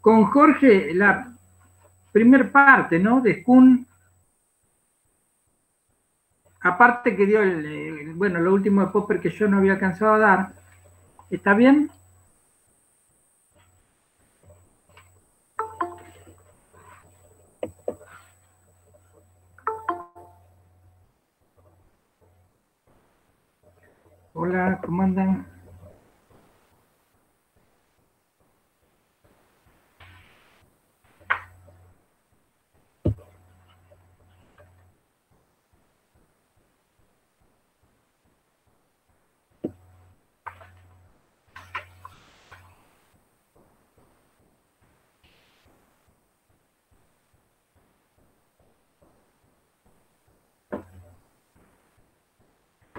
con Jorge la primer parte, ¿no? De Kuhn, aparte que dio bueno, lo último de Popper que yo no había alcanzado a dar. ¿Está bien? Hola, ¿cómo andan?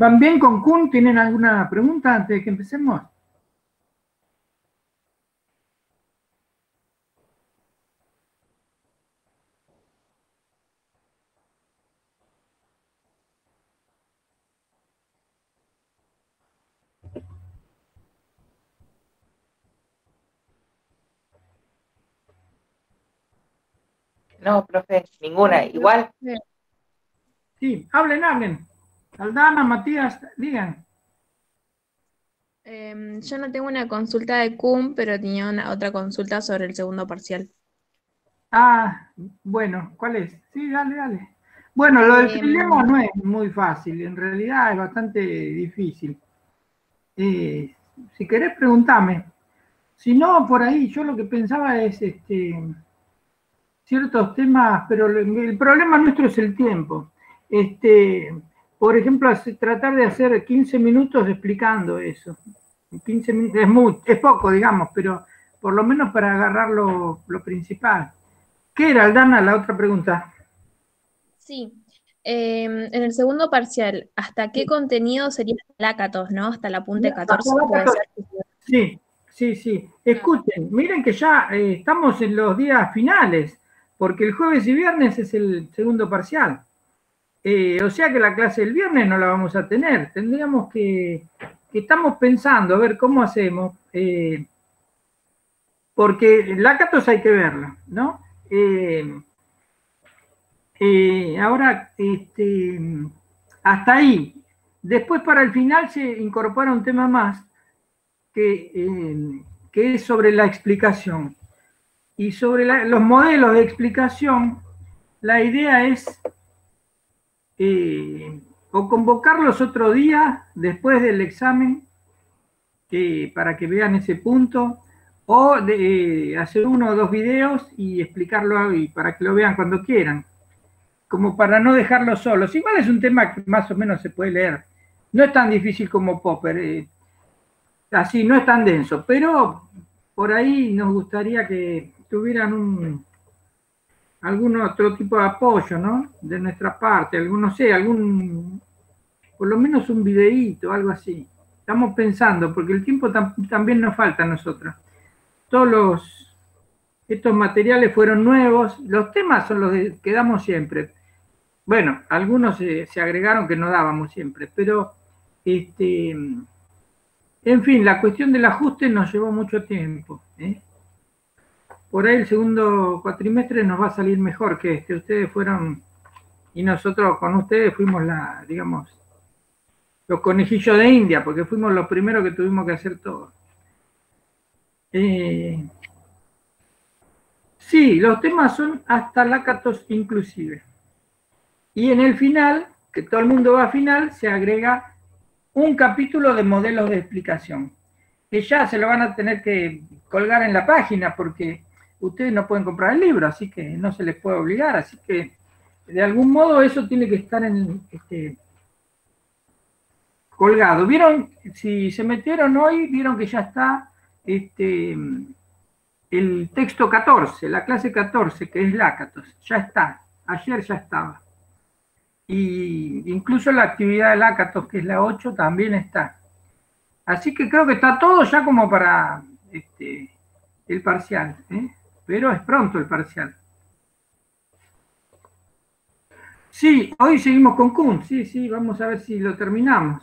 ¿Van bien con Kuhn? ¿Tienen alguna pregunta antes de que empecemos? No, profe, ninguna. Igual. Sí, hablen. Aldana, Matías, digan. Yo no tengo una consulta de Kuhn, pero tenía otra consulta sobre el segundo parcial. Ah, bueno, ¿cuál es? Sí, dale. Bueno, lo del trilema no es muy fácil, en realidad es bastante difícil. Si querés, preguntame. Si no, por ahí, yo lo que pensaba es ciertos temas, pero el problema nuestro es el tiempo. Por ejemplo, tratar de hacer 15 minutos explicando eso. 15 minutos es poco, digamos, pero por lo menos para agarrar lo principal. ¿Qué era, Aldana, la otra pregunta? Sí. En el segundo parcial, ¿hasta qué contenido sería Lácatos, no? Hasta la punta 14, puede ser. Sí. Escuchen, miren que ya estamos en los días finales, porque el jueves y viernes es el segundo parcial. O sea que la clase del viernes no la vamos a tener. Tendríamos que estamos pensando a ver cómo hacemos, porque Lácatos hay que verla, ¿no? Ahora, hasta ahí. Después para el final se incorpora un tema más que es sobre la explicación. Y sobre los modelos de explicación, la idea es o convocarlos otro día después del examen para que vean ese punto, o hacer uno o dos videos y explicarlo ahí para que lo vean cuando quieran, como para no dejarlos solos. Igual es un tema que más o menos se puede leer. No es tan difícil como Popper, así no es tan denso, pero por ahí nos gustaría que tuvieran algún otro tipo de apoyo, ¿no? De nuestra parte, no sé, por lo menos un videíto, algo así. Estamos pensando, porque el tiempo también nos falta a nosotros. Estos materiales fueron nuevos, los temas son los que damos siempre. Bueno, algunos se agregaron que no dábamos siempre, pero en fin, la cuestión del ajuste nos llevó mucho tiempo. Por ahí el segundo cuatrimestre nos va a salir mejor que este. Ustedes fueron, y nosotros con ustedes fuimos digamos, los conejillos de India, porque fuimos los primeros que tuvimos que hacer todo. Sí, los temas son hasta Lácatos inclusive. Y en el final, que todo el mundo va a final, se agrega un capítulo de modelos de explicación, que ya se lo van a tener que colgar en la página porque ustedes no pueden comprar el libro, así que no se les puede obligar, así que de algún modo eso tiene que estar colgado. ¿Vieron? Si se metieron hoy, vieron que ya está el texto 14, la clase 14, que es Lácatos, ya está, ayer ya estaba. Y incluso la actividad de Lácatos, que es la 8, también está. Así que creo que está todo ya como para el parcial, pero es pronto el parcial. Sí, hoy seguimos con Kuhn, sí, vamos a ver si lo terminamos.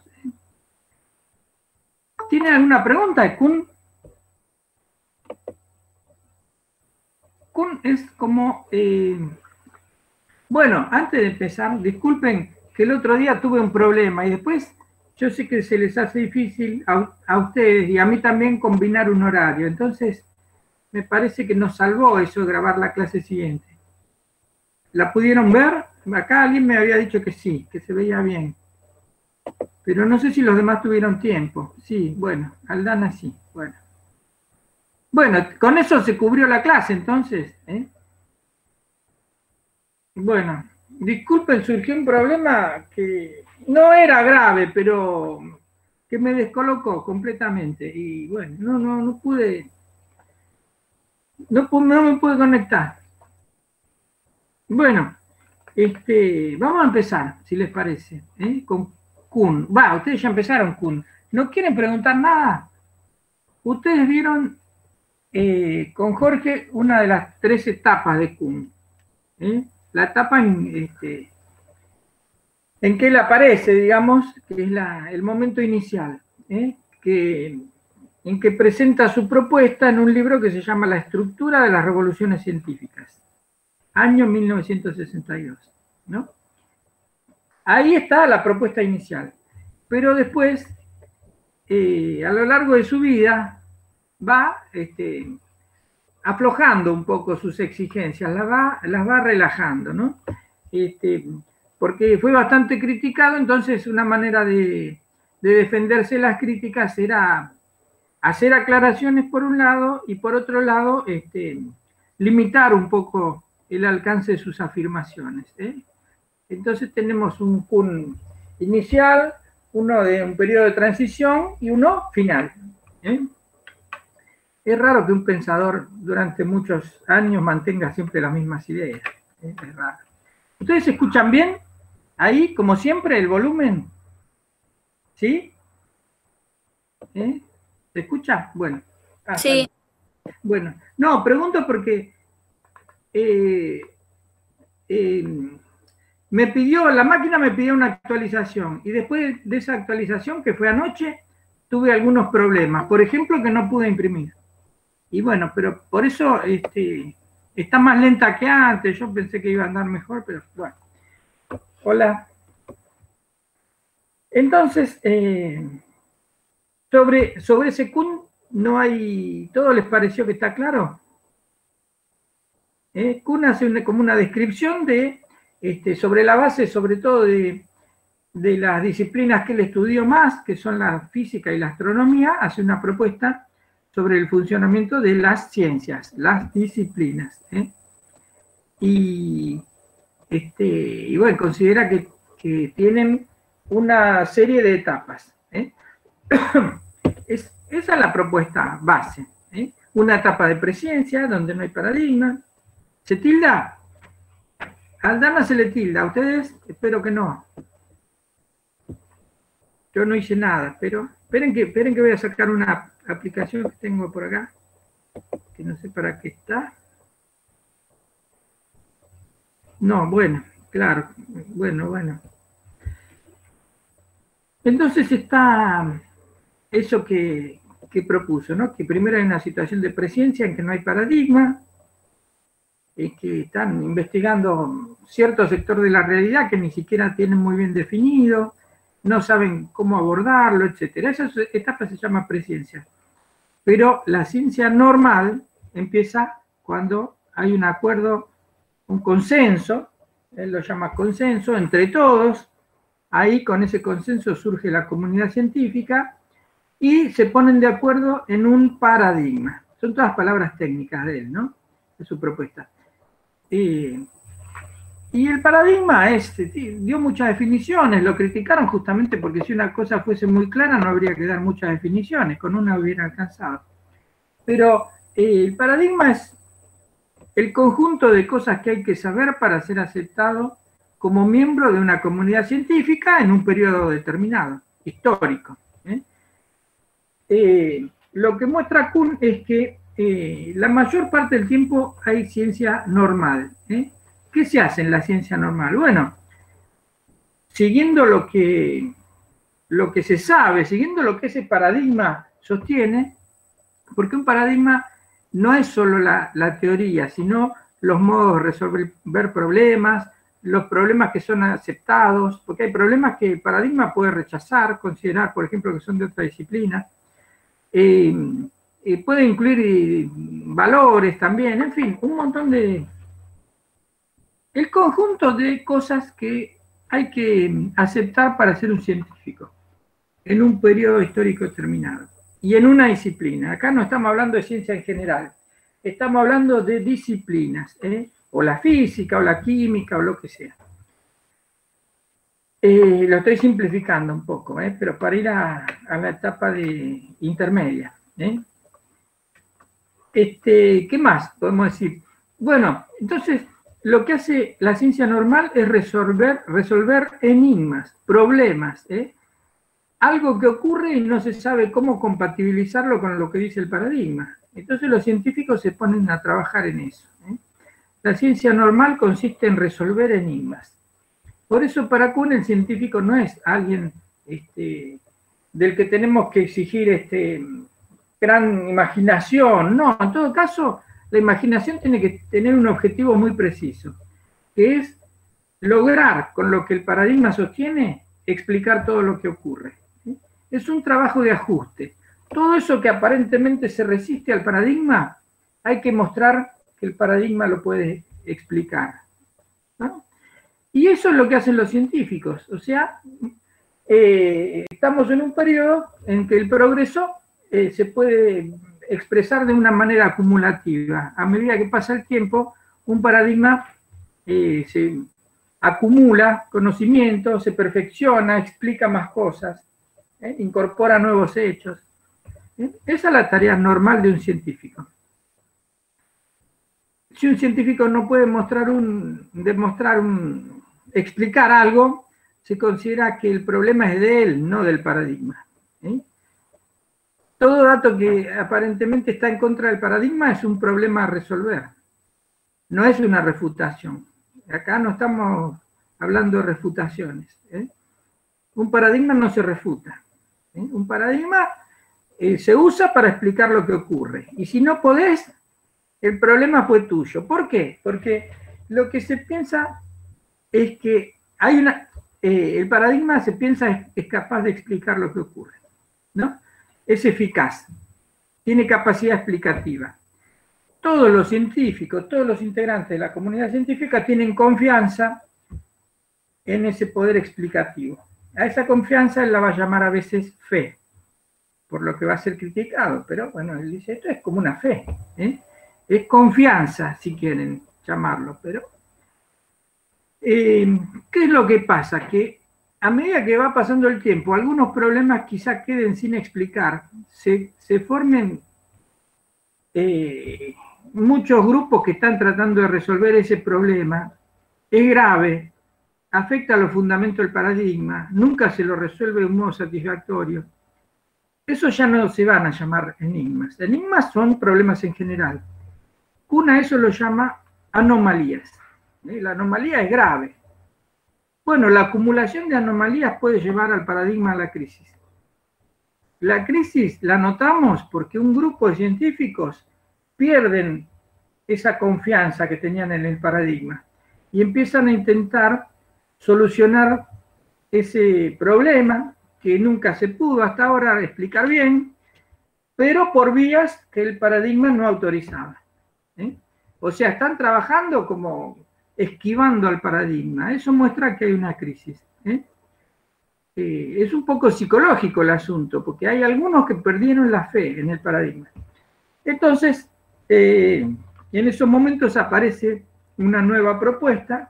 ¿Tienen alguna pregunta de Kuhn? Kuhn es como... bueno, antes de empezar, disculpen que el otro día tuve un problema y después yo sé que se les hace difícil a ustedes y a mí también combinar un horario. Entonces, me parece que nos salvó eso de grabar la clase siguiente. ¿La pudieron ver? Acá alguien me había dicho que sí, que se veía bien. Pero no sé si los demás tuvieron tiempo. Sí, bueno, Aldana sí. Bueno, con eso se cubrió la clase entonces. Bueno, disculpen, surgió un problema que no era grave, pero que me descolocó completamente. Y bueno, no pude, no me pude conectar. Bueno, vamos a empezar, si les parece, con Kuhn. Ustedes ya empezaron, Kuhn. ¿No quieren preguntar nada? Ustedes vieron con Jorge una de las 3 etapas de Kuhn. La etapa en que él aparece, digamos, que es el momento inicial, en que presenta su propuesta en un libro que se llama La estructura de las revoluciones científicas, año 1962, ¿no? Ahí está la propuesta inicial, pero después, a lo largo de su vida, va aflojando un poco sus exigencias, las va relajando, ¿no? Porque fue bastante criticado, entonces una manera de defenderse las críticas era hacer aclaraciones por un lado y por otro lado limitar un poco el alcance de sus afirmaciones. Entonces tenemos un Kuhn inicial, uno de un periodo de transición y uno final. Es raro que un pensador durante muchos años mantenga siempre las mismas ideas. Es raro. ¿Ustedes escuchan bien? Ahí, como siempre, el volumen. ¿Sí? ¿Se escucha? Bueno. Sí. Bueno, no, pregunto porque la máquina me pidió una actualización y después de esa actualización, que fue anoche, tuve algunos problemas. Por ejemplo, que no pude imprimir. Y bueno, pero por eso está más lenta que antes. Yo pensé que iba a andar mejor, pero bueno. Hola. Entonces, sobre ese Kuhn, no hay... ¿Todo les pareció que está claro? Kuhn hace como una descripción sobre la base, sobre todo de las disciplinas que él estudió más, que son la física y la astronomía, hace una propuesta sobre el funcionamiento de las ciencias, las disciplinas. Y bueno, considera que tienen una serie de etapas. Esa es la propuesta base. Una etapa de presciencia, donde no hay paradigma. ¿Se tilda? A Aldana se le tilda, a ustedes espero que no. Yo no hice nada, pero esperen que voy a sacar una aplicación que tengo por acá, que no sé para qué está. No, bueno, claro, bueno. Entonces está eso que propuso, ¿no? Que primero hay una situación de presciencia en que no hay paradigma, que están investigando cierto sector de la realidad que ni siquiera tienen muy bien definido, no saben cómo abordarlo, etc. Esa etapa se llama presciencia. Pero la ciencia normal empieza cuando hay un acuerdo, un consenso, él lo llama consenso, entre todos. Ahí con ese consenso surge la comunidad científica y se ponen de acuerdo en un paradigma. Son todas palabras técnicas de él, ¿no? De su propuesta. Y el paradigma dio muchas definiciones, lo criticaron justamente porque si una cosa fuese muy clara no habría que dar muchas definiciones, con una hubiera alcanzado. Pero el paradigma es el conjunto de cosas que hay que saber para ser aceptado como miembro de una comunidad científica en un periodo determinado, histórico. Lo que muestra Kuhn es que la mayor parte del tiempo hay ciencia normal. ¿Qué se hace en la ciencia normal? Bueno, siguiendo lo que se sabe, siguiendo lo que ese paradigma sostiene, porque un paradigma no es solo la teoría, sino los modos de resolver problemas, los problemas que son aceptados, porque hay problemas que el paradigma puede rechazar, considerar, por ejemplo, que son de otra disciplina. Puede incluir valores también, en fin, un montón de... El conjunto de cosas que hay que aceptar para ser un científico en un periodo histórico determinado y en una disciplina. Acá no estamos hablando de ciencia en general, estamos hablando de disciplinas, o la física, o la química, o lo que sea. Lo estoy simplificando un poco, pero para ir a la etapa de intermedia. ¿Qué más podemos decir? Bueno, entonces, lo que hace la ciencia normal es resolver enigmas, problemas, algo que ocurre y no se sabe cómo compatibilizarlo con lo que dice el paradigma. Entonces los científicos se ponen a trabajar en eso. La ciencia normal consiste en resolver enigmas. Por eso para Kuhn el científico no es alguien del que tenemos que exigir gran imaginación. No, en todo caso, la imaginación tiene que tener un objetivo muy preciso, que es lograr, con lo que el paradigma sostiene, explicar todo lo que ocurre. Es un trabajo de ajuste. Todo eso que aparentemente se resiste al paradigma, hay que mostrar que el paradigma lo puede explicar, ¿no? Y eso es lo que hacen los científicos. O sea, estamos en un periodo en que el progreso se puede expresar de una manera acumulativa. A medida que pasa el tiempo, un paradigma se acumula conocimiento, se perfecciona, explica más cosas, incorpora nuevos hechos. Esa es la tarea normal de un científico. Si un científico no puede explicar algo, se considera que el problema es de él, no del paradigma. Todo dato que aparentemente está en contra del paradigma es un problema a resolver, no es una refutación. Acá no estamos hablando de refutaciones. Un paradigma no se refuta. Un paradigma se usa para explicar lo que ocurre. Y si no podés, el problema fue tuyo. ¿Por qué? Porque lo que se piensa es que el paradigma se piensa es capaz de explicar lo que ocurre, ¿no? Es eficaz, tiene capacidad explicativa. Todos los científicos, todos los integrantes de la comunidad científica tienen confianza en ese poder explicativo. A esa confianza él la va a llamar a veces fe, por lo que va a ser criticado, pero bueno, él dice, esto es como una fe, es confianza, si quieren llamarlo, pero ¿qué es lo que pasa? Que a medida que va pasando el tiempo, algunos problemas quizá queden sin explicar, se formen muchos grupos que están tratando de resolver ese problema, es grave, afecta a los fundamentos del paradigma, nunca se lo resuelve de un modo satisfactorio. Eso ya no se van a llamar enigmas. Enigmas son problemas en general. Kuhn a eso lo llama anomalías. La anomalía es grave. Bueno, la acumulación de anomalías puede llevar al paradigma a la crisis. La crisis la notamos porque un grupo de científicos pierden esa confianza que tenían en el paradigma y empiezan a intentar solucionar ese problema que nunca se pudo hasta ahora explicar bien, pero por vías que el paradigma no autorizaba. O sea, están trabajando como esquivando al paradigma. Eso muestra que hay una crisis. Es un poco psicológico el asunto, porque hay algunos que perdieron la fe en el paradigma. Entonces, en esos momentos aparece una nueva propuesta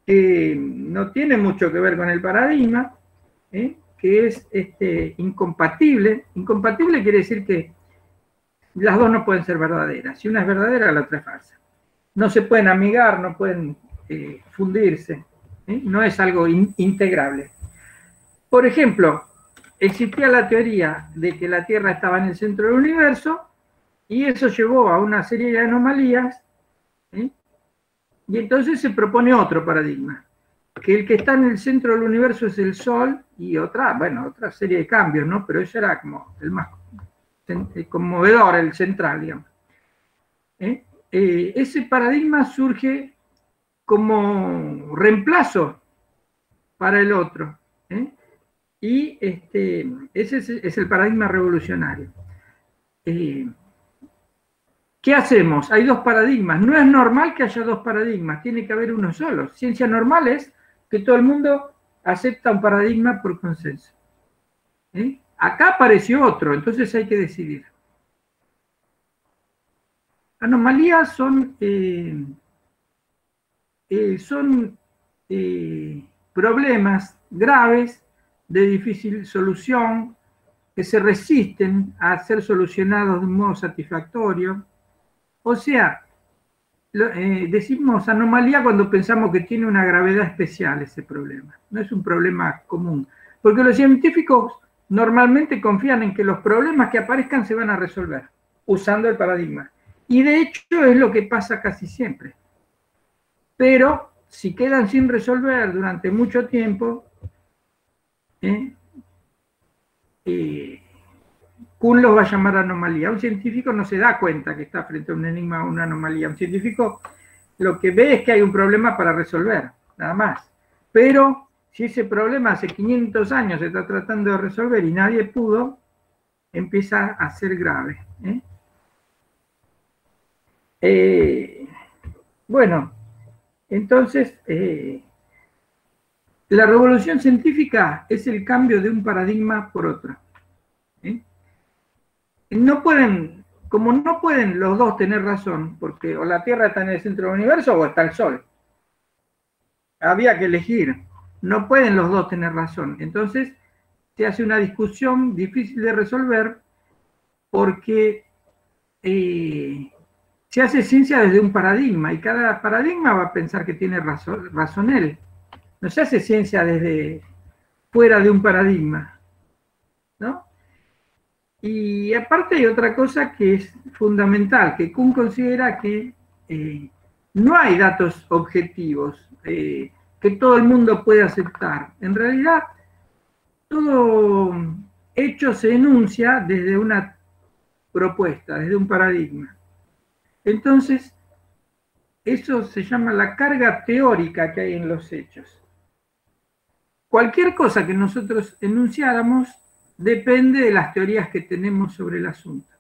que no tiene mucho que ver con el paradigma, que es incompatible. Incompatible quiere decir que las dos no pueden ser verdaderas. Si una es verdadera, la otra es falsa. No se pueden amigar, no pueden fundirse. No es algo integrable. Por ejemplo, existía la teoría de que la Tierra estaba en el centro del universo y eso llevó a una serie de anomalías, y entonces se propone otro paradigma, que el que está en el centro del universo es el Sol y otra serie de cambios, ¿no? Pero eso era como el más conmovedor, el central, digamos. Ese paradigma surge como reemplazo para el otro. Y ese es el paradigma revolucionario. ¿Qué hacemos? Hay dos paradigmas. No es normal que haya dos paradigmas, tiene que haber uno solo. Ciencia normal es que todo el mundo acepta un paradigma por consenso. Acá apareció otro, entonces hay que decidir. Anomalías son problemas graves de difícil solución que se resisten a ser solucionados de un modo satisfactorio. O sea, decimos anomalía cuando pensamos que tiene una gravedad especial ese problema. No es un problema común. Porque los científicos normalmente confían en que los problemas que aparezcan se van a resolver usando el paradigma. Y de hecho es lo que pasa casi siempre. Pero si quedan sin resolver durante mucho tiempo, Kuhn los va a llamar anomalía. Un científico no se da cuenta que está frente a un enigma o una anomalía. Un científico lo que ve es que hay un problema para resolver, nada más. Pero si ese problema hace 500 años se está tratando de resolver y nadie pudo, empieza a ser grave. Bueno, entonces, la revolución científica es el cambio de un paradigma por otro. No pueden, como no pueden los dos tener razón, porque o la Tierra está en el centro del universo o está el Sol. Había que elegir. No pueden los dos tener razón. Entonces, se hace una discusión difícil de resolver porque se hace ciencia desde un paradigma y cada paradigma va a pensar que tiene razón él. No se hace ciencia desde fuera de un paradigma, ¿no? Y aparte hay otra cosa que es fundamental, que Kuhn considera que no hay datos objetivos que todo el mundo puede aceptar. En realidad, todo hecho se enuncia desde una propuesta, desde un paradigma. Entonces, eso se llama la carga teórica que hay en los hechos. Cualquier cosa que nosotros enunciáramos depende de las teorías que tenemos sobre el asunto,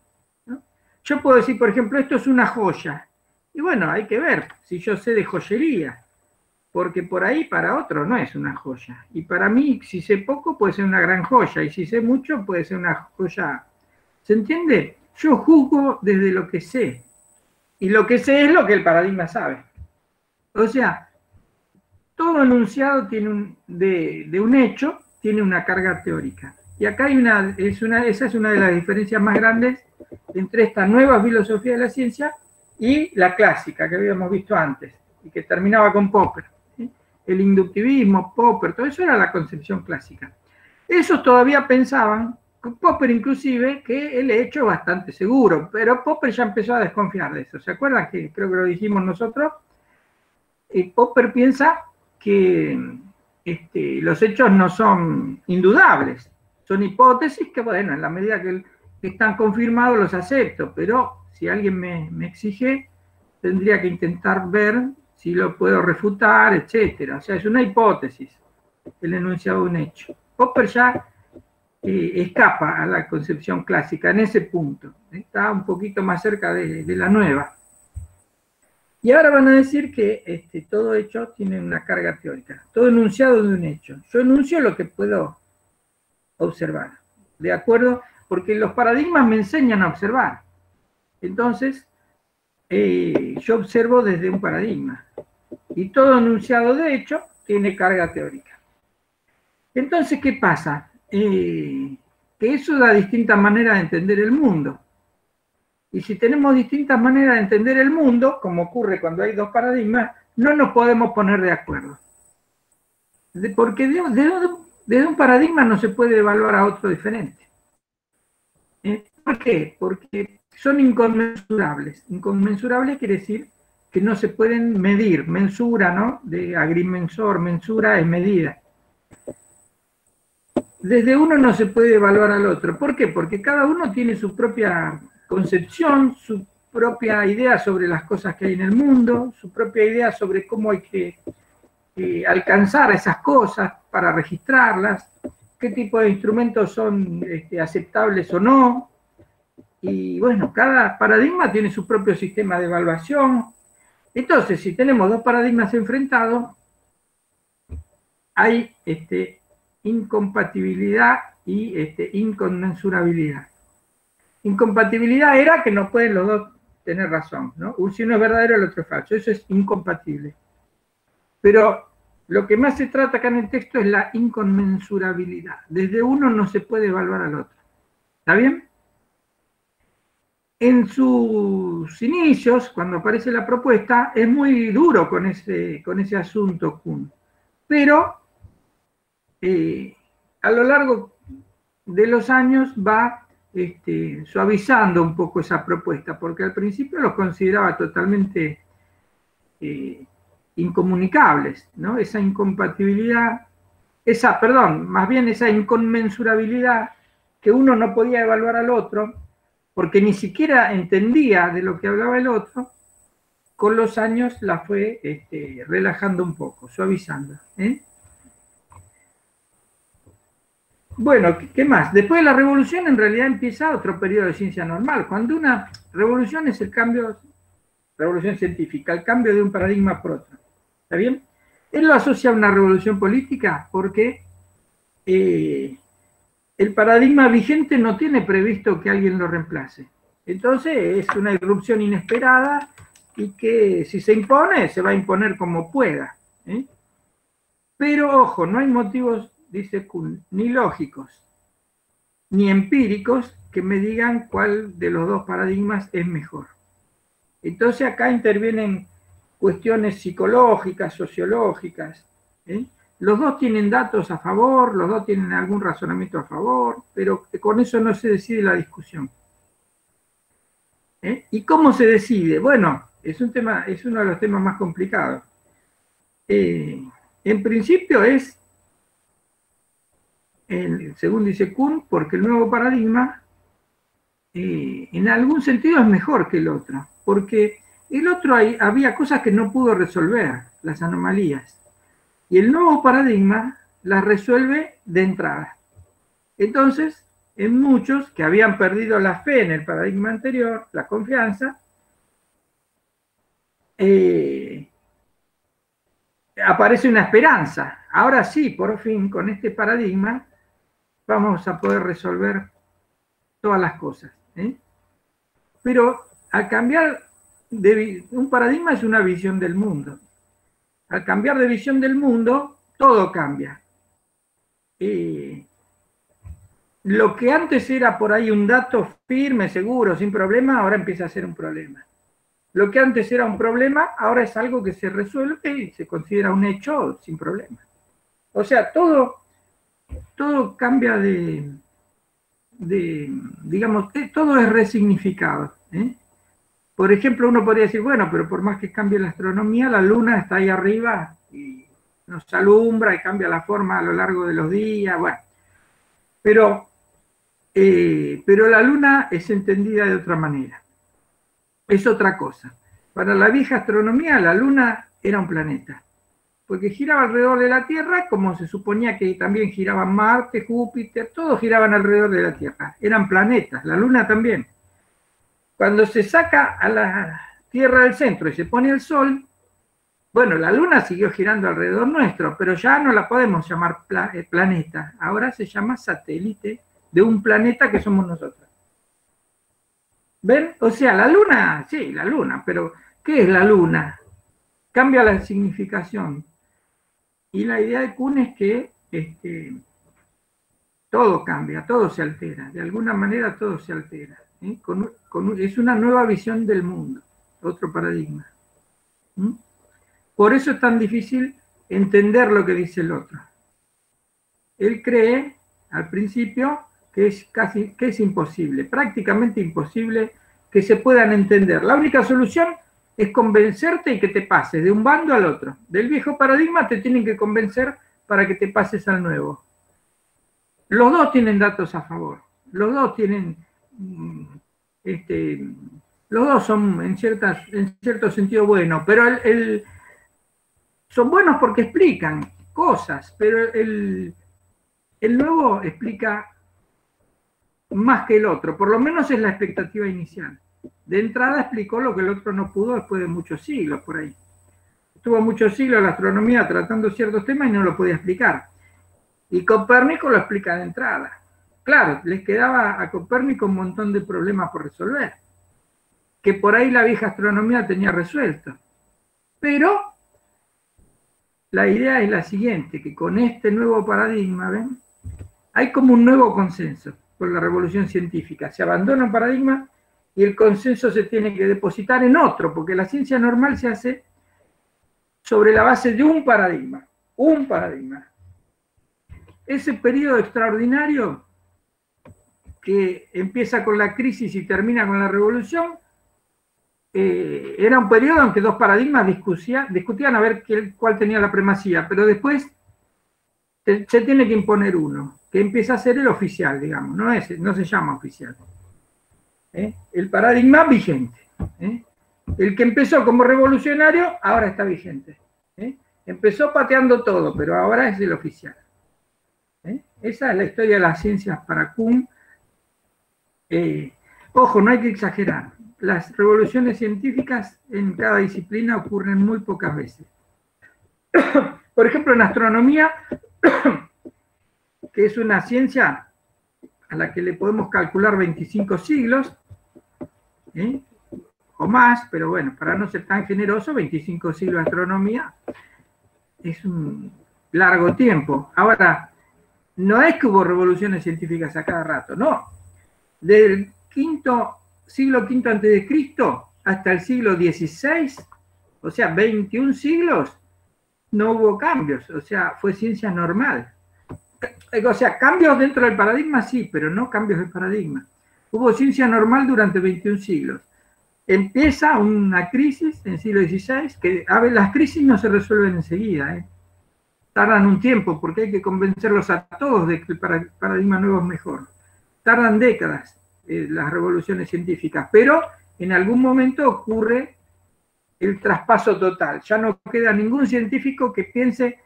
¿no? Yo puedo decir, por ejemplo, esto es una joya. Y bueno, hay que ver si yo sé de joyería, porque por ahí para otro no es una joya. Y para mí, si sé poco, puede ser una gran joya, y si sé mucho, puede ser una joya. ¿Se entiende? Yo juzgo desde lo que sé. Y lo que sé es lo que el paradigma sabe. O sea, todo enunciado tiene de un hecho tiene una carga teórica. Y acá hay esa es una de las diferencias más grandes entre esta nueva filosofía de la ciencia y la clásica que habíamos visto antes, y que terminaba con Popper. ¿Sí? El inductivismo, Popper, todo eso era la concepción clásica. Esos todavía pensaban, Popper inclusive, que el hecho es bastante seguro, pero Popper ya empezó a desconfiar de eso. ¿Se acuerdan? Que creo que lo dijimos nosotros. Popper piensa que los hechos no son indudables, son hipótesis que, bueno, en la medida que están confirmados los acepto, pero si alguien me exige, tendría que intentar ver si lo puedo refutar, etc. O sea, es una hipótesis el enunciado de un hecho. Popper ya escapa a la concepción clásica en ese punto, está un poquito más cerca de la nueva. Y ahora van a decir que todo hecho tiene una carga teórica, todo enunciado de un hecho. Yo enuncio lo que puedo observar, ¿de acuerdo? Porque los paradigmas me enseñan a observar. Entonces, yo observo desde un paradigma. Y todo enunciado de hecho tiene carga teórica. Entonces, ¿qué pasa? Que eso da distintas maneras de entender el mundo. Y si tenemos distintas maneras de entender el mundo, como ocurre cuando hay dos paradigmas, no nos podemos poner de acuerdo. Porque desde un paradigma no se puede evaluar a otro diferente. ¿Por qué? Porque son inconmensurables. Inconmensurables quiere decir que no se pueden medir. Mensura, ¿no? De agrimensor, mensura es medida. Desde uno no se puede evaluar al otro. ¿Por qué? Porque cada uno tiene su propia concepción, propia idea sobre las cosas que hay en el mundo, su propia idea sobre cómo hay que alcanzar esas cosas para registrarlas, qué tipo de instrumentos son aceptables o no. Y bueno, cada paradigma tiene su propio sistema de evaluación. Entonces, si tenemos dos paradigmas enfrentados, hay incompatibilidad y inconmensurabilidad. Incompatibilidad era que no pueden los dos tener razón, ¿no? Si uno es verdadero, el otro es falso. Eso es incompatible. Pero lo que más se trata acá en el texto es la inconmensurabilidad. Desde uno no se puede evaluar al otro. ¿Está bien? En sus inicios, cuando aparece la propuesta, es muy duro con ese asunto Kuhn. Pero a lo largo de los años va suavizando un poco esa propuesta, porque al principio los consideraba totalmente incomunicables, ¿no? Esa incompatibilidad, más bien esa inconmensurabilidad, que uno no podía evaluar al otro, porque ni siquiera entendía de lo que hablaba el otro, con los años la fue relajando un poco, suavizando. Bueno, ¿qué más? Después de la revolución en realidad empieza otro periodo de ciencia normal. Cuando una revolución es el cambio, revolución científica, el cambio de un paradigma por otro. ¿Está bien? Él lo asocia a una revolución política porque el paradigma vigente no tiene previsto que alguien lo reemplace. Entonces es una irrupción inesperada y que si se impone, se va a imponer como pueda. Pero ojo, no hay motivos, dice Kuhn, ni lógicos, ni empíricos que me digan cuál de los dos paradigmas es mejor. Entonces acá intervienen cuestiones psicológicas, sociológicas. Los dos tienen datos a favor, los dos tienen algún razonamiento a favor, pero con eso no se decide la discusión. ¿Y cómo se decide? Bueno, es uno de los temas más complicados. En principio es, según dice Kuhn, porque el nuevo paradigma en algún sentido es mejor que el otro, porque el otro había cosas que no pudo resolver, las anomalías, y el nuevo paradigma las resuelve de entrada. Entonces, en muchos que habían perdido la fe en el paradigma anterior, la confianza, aparece una esperanza. Ahora sí, por fin, con este paradigma, vamos a poder resolver todas las cosas. Pero al cambiar un paradigma es una visión del mundo. Al cambiar de visión del mundo, todo cambia. Lo que antes era por ahí un dato firme, seguro, sin problema, ahora empieza a ser un problema. Lo que antes era un problema, ahora es algo que se resuelve y se considera un hecho sin problema. O sea, todo cambia digamos, todo es resignificado. Por ejemplo, uno podría decir, bueno, pero por más que cambie la astronomía, la luna está ahí arriba y nos alumbra y cambia la forma a lo largo de los días, bueno. Pero la luna es entendida de otra manera. Es otra cosa. Para la vieja astronomía, la luna era un planeta, porque giraba alrededor de la Tierra, como se suponía que también giraban Marte, Júpiter, todos giraban alrededor de la Tierra. Eran planetas, la luna también. Cuando se saca a la Tierra del centro y se pone el Sol, bueno, la luna siguió girando alrededor nuestro, pero ya no la podemos llamar planeta. Ahora se llama satélite de un planeta que somos nosotros. ¿Ven? O sea, la luna, sí, la luna, pero ¿qué es la luna? Cambia la significación. Y la idea de Kuhn es que todo cambia, todo se altera. De alguna manera todo se altera. Es una nueva visión del mundo, otro paradigma. Por eso es tan difícil entender lo que dice el otro. Él cree, al principio, que es imposible, prácticamente imposible que se puedan entender. La única solución es convencerte y que te pases de un bando al otro. Del viejo paradigma te tienen que convencer para que te pases al nuevo. Los dos tienen datos a favor, los dos tienen Los dos son en cierto sentido buenos, pero son buenos porque explican cosas, pero el nuevo explica más que el otro, por lo menos es la expectativa inicial. De entrada explicó lo que el otro no pudo después de muchos siglos por ahí. Estuvo muchos siglos la astronomía tratando ciertos temas y no lo podía explicar. Y Copérnico lo explica de entrada. Claro, les quedaba a Copérnico un montón de problemas por resolver, que por ahí la vieja astronomía tenía resuelto. Pero la idea es la siguiente, que con este nuevo paradigma, ¿ven? Hay como un nuevo consenso con la revolución científica. Se abandona un paradigma y el consenso se tiene que depositar en otro, porque la ciencia normal se hace sobre la base de un paradigma. Un paradigma. Ese periodo extraordinario que empieza con la crisis y termina con la revolución, era un periodo en que dos paradigmas discutían a ver cuál tenía la primacía, pero después se tiene que imponer uno, que empieza a ser el oficial, digamos, no se llama oficial. El paradigma vigente. El que empezó como revolucionario, ahora está vigente. Empezó pateando todo, pero ahora es el oficial. Esa es la historia de las ciencias para Kuhn. Ojo, no hay que exagerar. Las revoluciones científicas en cada disciplina ocurren muy pocas veces. Por ejemplo, en astronomía, que es una ciencia a la que le podemos calcular 25 siglos, o más, pero bueno, para no ser tan generoso, 25 siglos de astronomía es un largo tiempo. Ahora, no es que hubo revoluciones científicas a cada rato, no. Del siglo V a.C. hasta el siglo XVI, o sea, 21 siglos, no hubo cambios, o sea, fue ciencia normal. O sea, cambios dentro del paradigma sí, pero no cambios de paradigma. Hubo ciencia normal durante 21 siglos. Empieza una crisis en el siglo XVI, que a ver, las crisis no se resuelven enseguida, tardan un tiempo, porque hay que convencerlos a todos de que el paradigma nuevo es mejor. Tardan décadas las revoluciones científicas, pero en algún momento ocurre el traspaso total. Ya no queda ningún científico que piense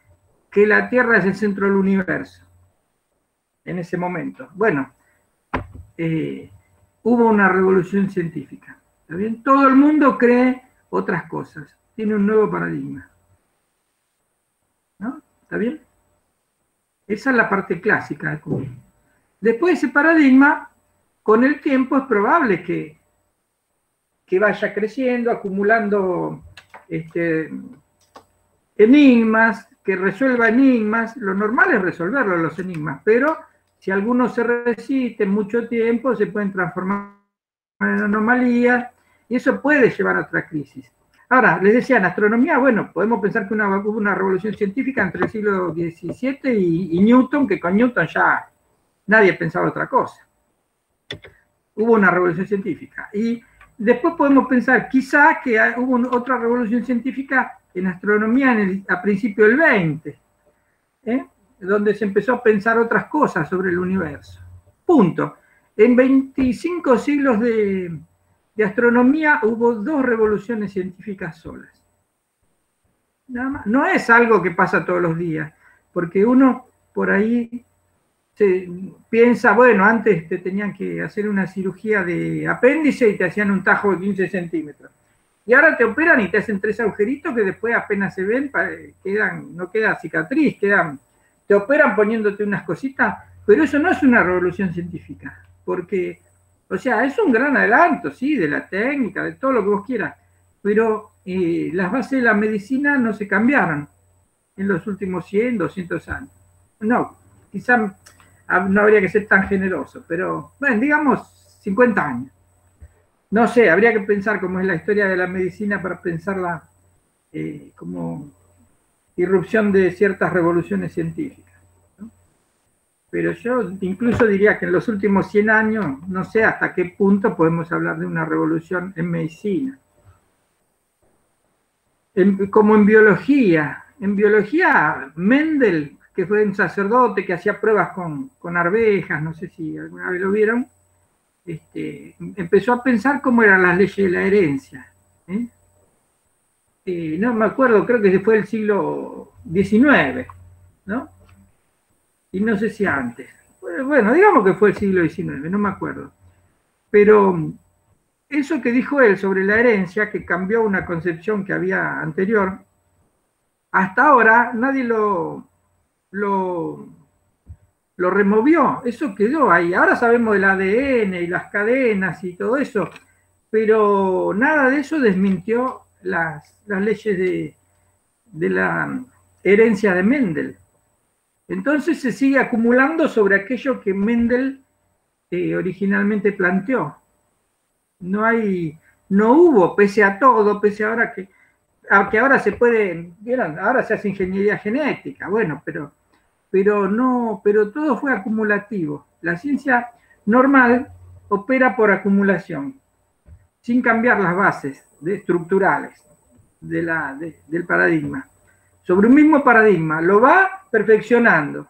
que la Tierra es el centro del universo. En ese momento. Bueno, hubo una revolución científica. ¿Está bien? Todo el mundo cree otras cosas. Tiene un nuevo paradigma. ¿No? ¿Está bien? Esa es la parte clásica de Kuhn. Después de ese paradigma, con el tiempo es probable que vaya creciendo, acumulando enigmas, que resuelva enigmas. Lo normal es resolverlo, los enigmas, pero si algunos se resisten mucho tiempo, se pueden transformar en anomalías, y eso puede llevar a otra crisis. Ahora, les decía, en astronomía, bueno, podemos pensar que hubo una revolución científica entre el siglo XVII y Newton, que con Newton ya nadie pensaba otra cosa. Hubo una revolución científica. Y después podemos pensar, quizá, que hubo otra revolución científica en astronomía a principios del XX, donde se empezó a pensar otras cosas sobre el universo. Punto. En 25 siglos de astronomía hubo 2 revoluciones científicas solas. Nada más. No es algo que pasa todos los días, porque uno por ahí piensa, bueno, antes te tenían que hacer una cirugía de apéndice y te hacían un tajo de 15 centímetros. Y ahora te operan y te hacen 3 agujeritos que después apenas se ven, no queda cicatriz, te operan poniéndote unas cositas, pero eso no es una revolución científica, porque, o sea, es un gran adelanto, sí, de la técnica, de todo lo que vos quieras, pero las bases de la medicina no se cambiaron en los últimos 100, 200 años. No, quizá no habría que ser tan generoso, pero, bueno, digamos 50 años. No sé, habría que pensar cómo es la historia de la medicina para pensarla como irrupción de ciertas revoluciones científicas, ¿no? Pero yo incluso diría que en los últimos 100 años, no sé hasta qué punto podemos hablar de una revolución en medicina. Como en biología. En biología, Mendel, que fue un sacerdote que hacía pruebas con arvejas, no sé si alguna vez lo vieron, empezó a pensar cómo eran las leyes de la herencia. No me acuerdo, creo que fue el siglo XIX, ¿no? Y no sé si antes. Bueno, digamos que fue el siglo XIX, no me acuerdo. Pero eso que dijo él sobre la herencia, que cambió una concepción que había anterior, hasta ahora nadie lo removió, eso quedó ahí. Ahora sabemos del ADN y las cadenas y todo eso, pero nada de eso desmintió las leyes de la herencia de Mendel. Entonces se sigue acumulando sobre aquello que Mendel originalmente planteó. No hubo, pese a todo, pese a ahora que ahora se puede, ¿vieron? Ahora se hace ingeniería genética, bueno, pero todo fue acumulativo. La ciencia normal opera por acumulación, sin cambiar las bases estructurales del paradigma. Sobre un mismo paradigma, lo va perfeccionando,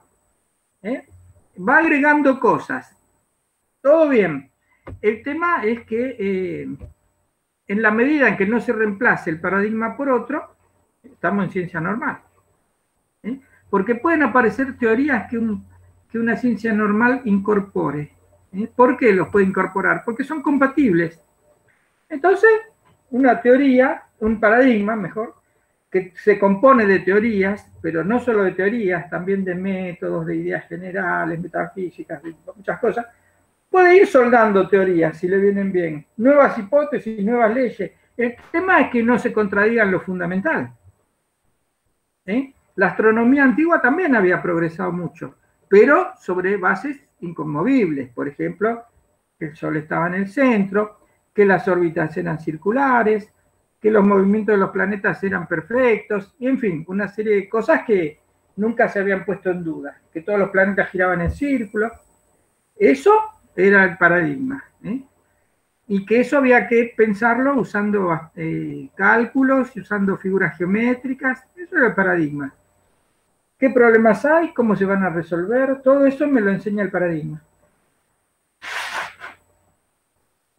va agregando cosas. Todo bien. El tema es que en la medida en que no se reemplace el paradigma por otro, estamos en ciencia normal. Porque pueden aparecer teorías que una ciencia normal incorpore. ¿Por qué los puede incorporar? Porque son compatibles. Entonces, una teoría, un paradigma, mejor, que se compone de teorías, pero no solo de teorías, también de métodos, de ideas generales, metafísicas, de muchas cosas, puede ir soldando teorías si le vienen bien, nuevas hipótesis, nuevas leyes. El tema es que no se contradigan lo fundamental. La astronomía antigua también había progresado mucho, pero sobre bases inconmovibles. Por ejemplo, que el Sol estaba en el centro, que las órbitas eran circulares, que los movimientos de los planetas eran perfectos, y en fin, una serie de cosas que nunca se habían puesto en duda, que todos los planetas giraban en círculo. Eso era el paradigma, y que eso había que pensarlo usando cálculos y usando figuras geométricas. Eso era el paradigma. ¿Qué problemas hay? ¿Cómo se van a resolver? Todo eso me lo enseña el paradigma.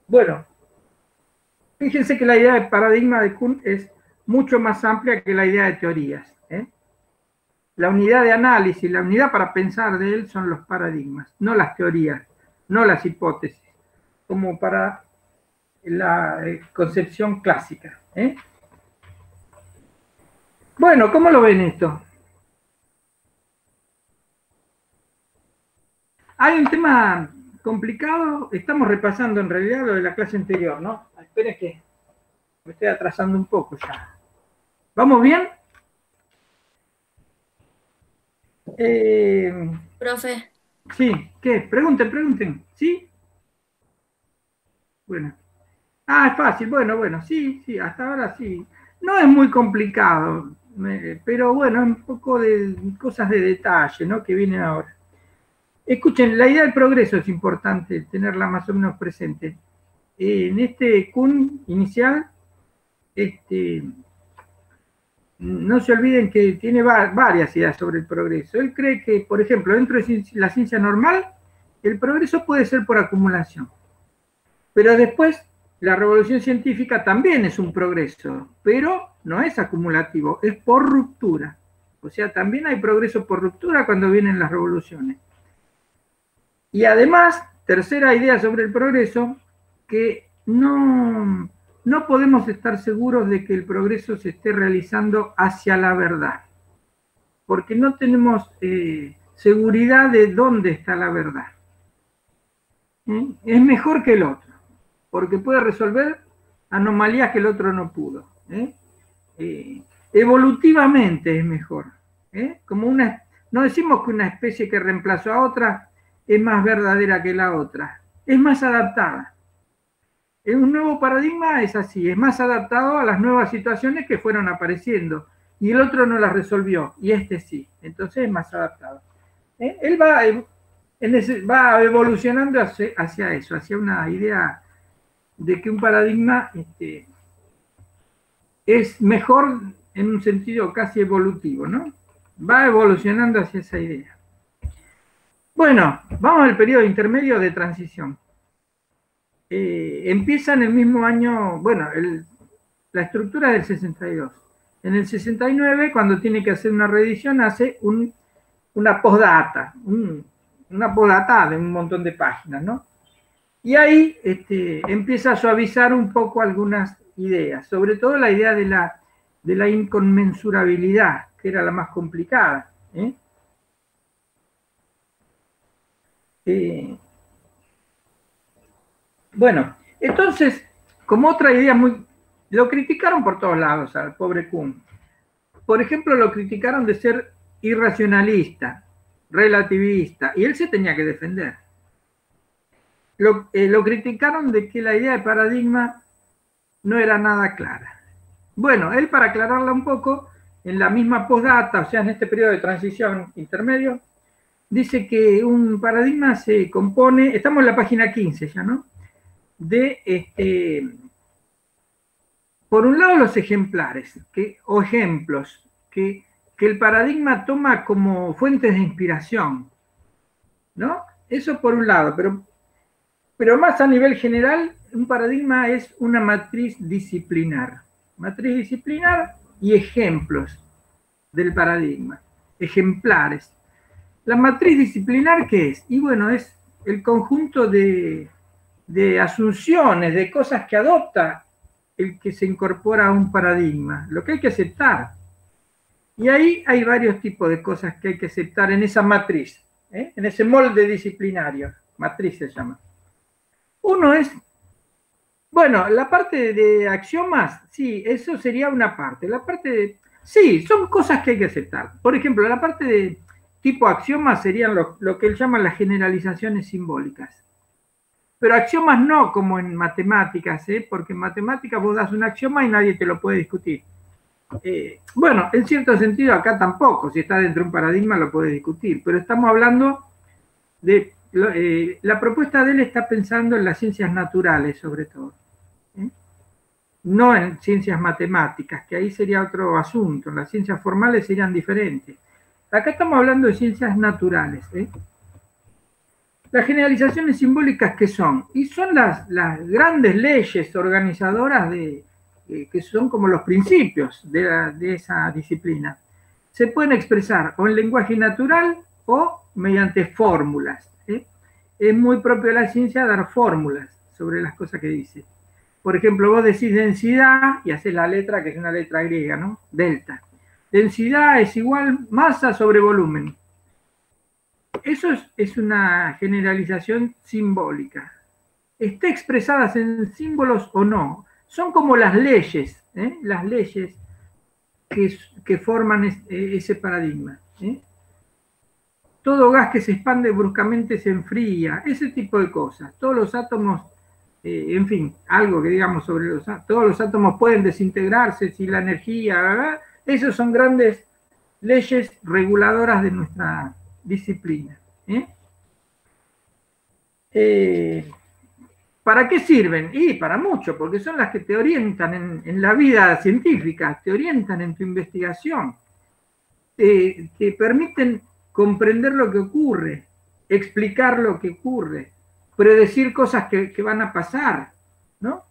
Bueno, fíjense que la idea de paradigma de Kuhn es mucho más amplia que la idea de teorías. La unidad de análisis, la unidad para pensar de él son los paradigmas, no las teorías, no las hipótesis, como para la concepción clásica. Bueno, ¿cómo lo ven esto? Hay un tema complicado, estamos repasando en realidad lo de la clase anterior, ¿no? Esperen que me estoy atrasando un poco ya. ¿Vamos bien? Profe. Sí, ¿qué? Pregunten. ¿Sí? Bueno. Ah, es fácil. Bueno, sí, hasta ahora sí. No es muy complicado, pero bueno, es un poco de cosas de detalle, ¿no? Que vienen ahora. Escuchen, la idea del progreso es importante tenerla más o menos presente. En este Kuhn inicial, no se olviden que tiene varias ideas sobre el progreso. Él cree que, por ejemplo, dentro de la ciencia normal, el progreso puede ser por acumulación. Pero después, la revolución científica también es un progreso, pero no es acumulativo, es por ruptura. O sea, también hay progreso por ruptura cuando vienen las revoluciones. Y además, tercera idea sobre el progreso, que no podemos estar seguros de que el progreso se esté realizando hacia la verdad, porque no tenemos seguridad de dónde está la verdad. Es mejor que el otro, porque puede resolver anomalías que el otro no pudo. Evolutivamente es mejor. No decimos que una especie que reemplazó a otra es más verdadera que la otra, es más adaptada. Un nuevo paradigma es así, es más adaptado a las nuevas situaciones que fueron apareciendo, y el otro no las resolvió, y este sí, entonces es más adaptado. Él va evolucionando hacia eso, hacia una idea de que un paradigma es mejor en un sentido casi evolutivo, ¿no? Va evolucionando hacia esa idea. Bueno, vamos al periodo intermedio de transición. empieza en el mismo año, bueno, la estructura del 62. En el 69, cuando tiene que hacer una reedición, hace una postdata, una postdata de un montón de páginas, ¿no? Y ahí empieza a suavizar un poco algunas ideas, sobre todo la idea de la inconmensurabilidad, que era la más complicada. Bueno, entonces, como otra idea lo criticaron por todos lados al pobre Kuhn. Por ejemplo, lo criticaron de ser irracionalista, relativista, y él se tenía que defender. Lo criticaron de que la idea de paradigma no era nada clara. Bueno, él, para aclararla un poco, en la misma postdata, o sea, en este periodo de transición intermedio, dice que un paradigma se compone, estamos en la página 15 ya, ¿no? Por un lado, los ejemplares o ejemplos que el paradigma toma como fuentes de inspiración, ¿no? Eso por un lado, pero más a nivel general, un paradigma es una matriz disciplinar. Matriz disciplinar y ejemplos del paradigma, ejemplares. La matriz disciplinar, ¿qué es? Y bueno, es el conjunto de asunciones, de cosas que adopta el que se incorpora a un paradigma, lo que hay que aceptar. Y ahí hay varios tipos de cosas que hay que aceptar en esa matriz, en ese molde disciplinario, matriz se llama. Uno es, bueno, la parte de axiomas, sí, eso sería una parte. La parte de, sí, son cosas que hay que aceptar. Por ejemplo, la parte de tipo axiomas serían lo que él llama las generalizaciones simbólicas. Pero axiomas no como en matemáticas, porque en matemáticas vos das un axioma y nadie te lo puede discutir. Bueno, en cierto sentido acá tampoco, si está dentro de un paradigma lo puedes discutir, pero estamos hablando de, la propuesta de él está pensando en las ciencias naturales sobre todo, no en ciencias matemáticas, que ahí sería otro asunto, las ciencias formales serían diferentes. Acá estamos hablando de ciencias naturales, Las generalizaciones simbólicas, ¿qué son? Y son las grandes leyes organizadoras que son como los principios de esa disciplina. Se pueden expresar o en lenguaje natural o mediante fórmulas. Es muy propio de la ciencia dar fórmulas sobre las cosas que dice. Por ejemplo, vos decís densidad y haces la letra, que es una letra griega, ¿no? Delta. Densidad es igual masa sobre volumen. Eso es una generalización simbólica. Está expresadas en símbolos o no. Son como las leyes que forman ese paradigma. Todo gas que se expande bruscamente se enfría, ese tipo de cosas. Todos los átomos, en fin, algo que digamos sobre los átomos, todos los átomos pueden desintegrarse si la energía, ¿verdad? Esas son grandes leyes reguladoras de nuestra disciplina. ¿Para qué sirven? Y para mucho, porque son las que te orientan en la vida científica, te orientan en tu investigación, te permiten comprender lo que ocurre, explicar lo que ocurre, predecir cosas que van a pasar, ¿no?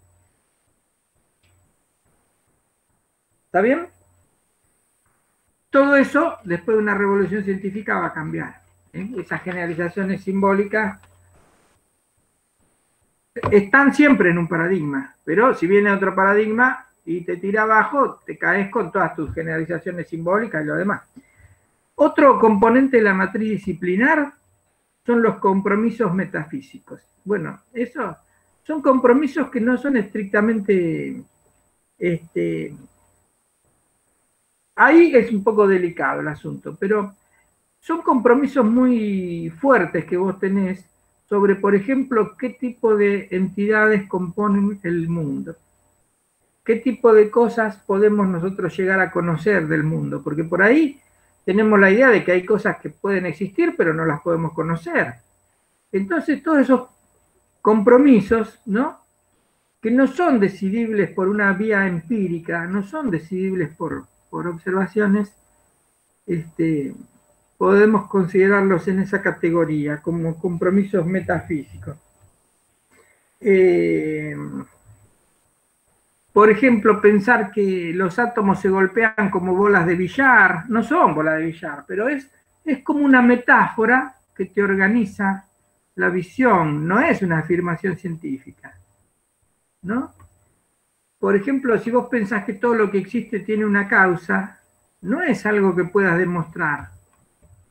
¿Está bien? Todo eso, después de una revolución científica, va a cambiar. Esas generalizaciones simbólicas están siempre en un paradigma, pero si viene otro paradigma y te tira abajo, te caes con todas tus generalizaciones simbólicas y lo demás. Otro componente de la matriz disciplinar son los compromisos metafísicos. Bueno, esos son compromisos que no son estrictamente... ahí es un poco delicado el asunto, pero son compromisos muy fuertes que vos tenés sobre, por ejemplo, qué tipo de entidades componen el mundo. ¿Qué tipo de cosas podemos nosotros llegar a conocer del mundo? Porque por ahí tenemos la idea de que hay cosas que pueden existir, pero no las podemos conocer. Entonces, todos esos compromisos, ¿no? Que no son decidibles por una vía empírica, no son decidibles por observaciones, podemos considerarlos en esa categoría, como compromisos metafísicos. Por ejemplo, pensar que los átomos se golpean como bolas de billar, no son bolas de billar, pero es como una metáfora que te organiza la visión, no es una afirmación científica, ¿no? Por ejemplo, si vos pensás que todo lo que existe tiene una causa, no es algo que puedas demostrar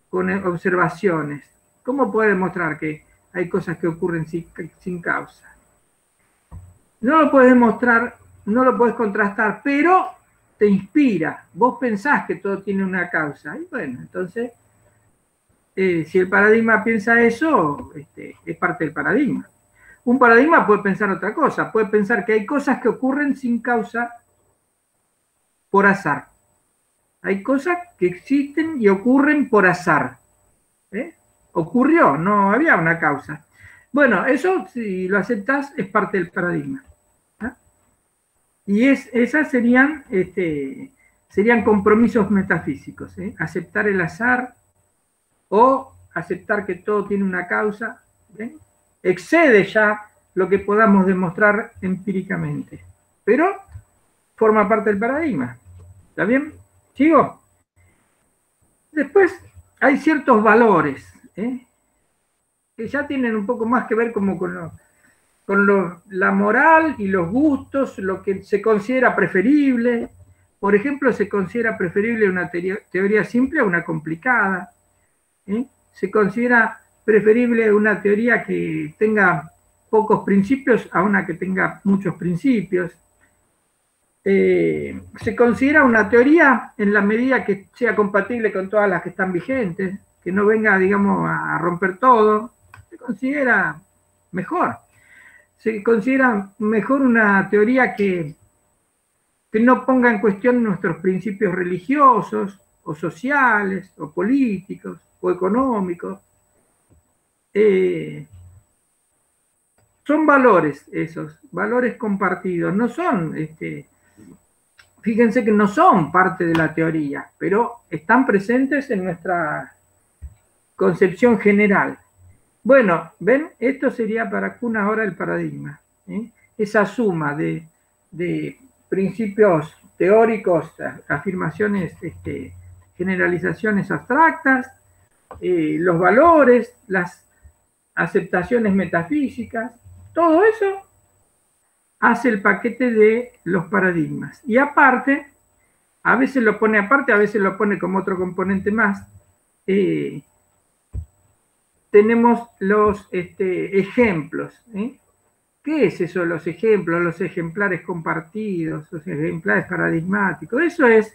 con observaciones. ¿Cómo puedes demostrar que hay cosas que ocurren sin causa? No lo puedes demostrar, no lo puedes contrastar, pero te inspira. Vos pensás que todo tiene una causa. Y bueno, entonces, si el paradigma piensa eso, es parte del paradigma. Un paradigma puede pensar otra cosa. Puede pensar que hay cosas que ocurren sin causa por azar. Hay cosas que existen y ocurren por azar. Ocurrió, no había una causa. Bueno, eso, si lo aceptás, es parte del paradigma. Y esas serían compromisos metafísicos. Aceptar el azar o aceptar que todo tiene una causa. Excede ya lo que podamos demostrar empíricamente. Pero forma parte del paradigma. ¿Está bien? ¿Sigo? Después hay ciertos valores, que ya tienen un poco más que ver como con la moral y los gustos, lo que se considera preferible. Por ejemplo, se considera preferible una teoría simple a una complicada. Se considera preferible una teoría que tenga pocos principios a una que tenga muchos principios. Se considera una teoría en la medida que sea compatible con todas las que están vigentes, que no venga, digamos, a romper todo. Se considera mejor. Se considera mejor una teoría que no ponga en cuestión nuestros principios religiosos, o sociales, o políticos, o económicos. Son valores esos, valores compartidos. No son, fíjense que no son parte de la teoría, pero están presentes en nuestra concepción general. Bueno, ¿ven? Esto sería para Kuhn ahora el paradigma. Esa suma de principios teóricos, afirmaciones, generalizaciones abstractas, los valores, las aceptaciones metafísicas, todo eso hace el paquete de los paradigmas. Y aparte, a veces lo pone aparte, a veces lo pone como otro componente más, tenemos los ejemplos. ¿Qué es eso, los ejemplos, los ejemplares compartidos, los ejemplares paradigmáticos? Eso es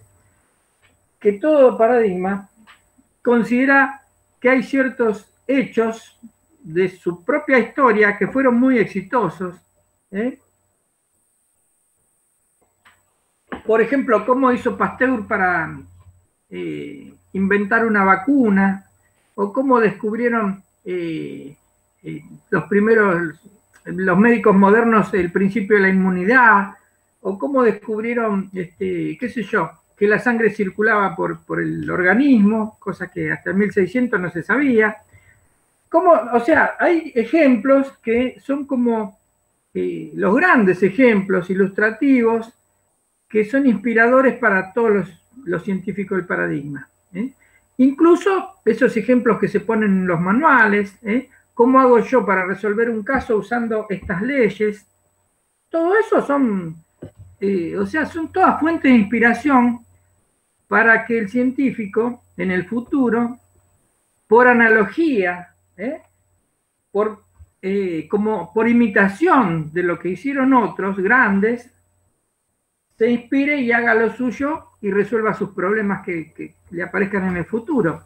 que todo paradigma considera que hay ciertos hechos de su propia historia que fueron muy exitosos. Por ejemplo, cómo hizo Pasteur para inventar una vacuna, o cómo descubrieron los médicos modernos el principio de la inmunidad, o cómo descubrieron, qué sé yo, que la sangre circulaba por el organismo, cosa que hasta 1600 no se sabía. O sea, hay ejemplos que son como los grandes ejemplos ilustrativos que son inspiradores para todos los científicos del paradigma. Incluso esos ejemplos que se ponen en los manuales, ¿cómo hago yo para resolver un caso usando estas leyes? Todo eso son todas fuentes de inspiración para que el científico, en el futuro, por analogía, por imitación de lo que hicieron otros grandes, se inspire y haga lo suyo y resuelva sus problemas que le aparezcan en el futuro,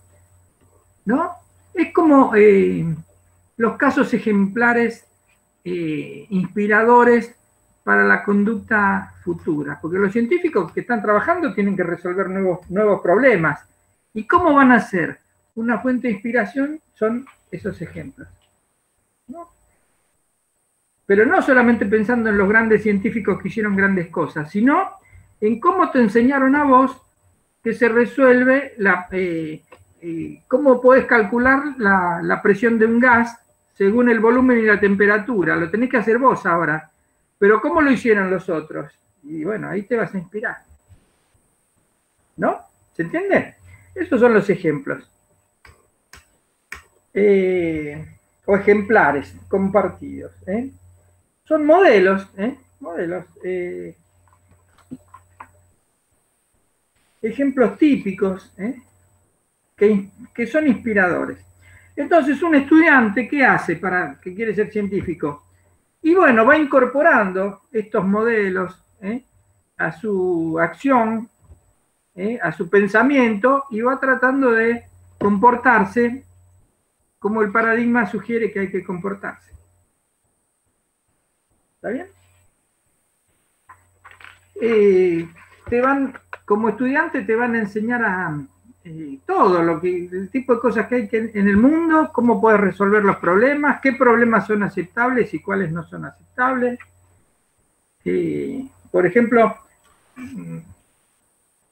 ¿no? Es como los casos ejemplares inspiradores para la conducta futura, porque los científicos que están trabajando tienen que resolver nuevos problemas. ¿Y cómo van a ser? Una fuente de inspiración son esos ejemplos, ¿no? Pero no solamente pensando en los grandes científicos que hicieron grandes cosas, sino en cómo te enseñaron a vos que se resuelve cómo podés calcular la presión de un gas según el volumen y la temperatura. Lo tenés que hacer vos ahora. Pero ¿cómo lo hicieron los otros? Y bueno, ahí te vas a inspirar. ¿No? ¿Se entiende? Esos son los ejemplos. O ejemplares compartidos. Son modelos. Modelos. Ejemplos típicos. Que son inspiradores. Entonces, un estudiante, ¿qué hace para que quiere ser científico? Y bueno, va incorporando estos modelos a su acción, a su pensamiento, y va tratando de comportarse como el paradigma sugiere que hay que comportarse. ¿Está bien? Como estudiante te van a enseñar a todo el tipo de cosas que hay en el mundo, cómo puedes resolver los problemas, qué problemas son aceptables y cuáles no son aceptables. Por ejemplo,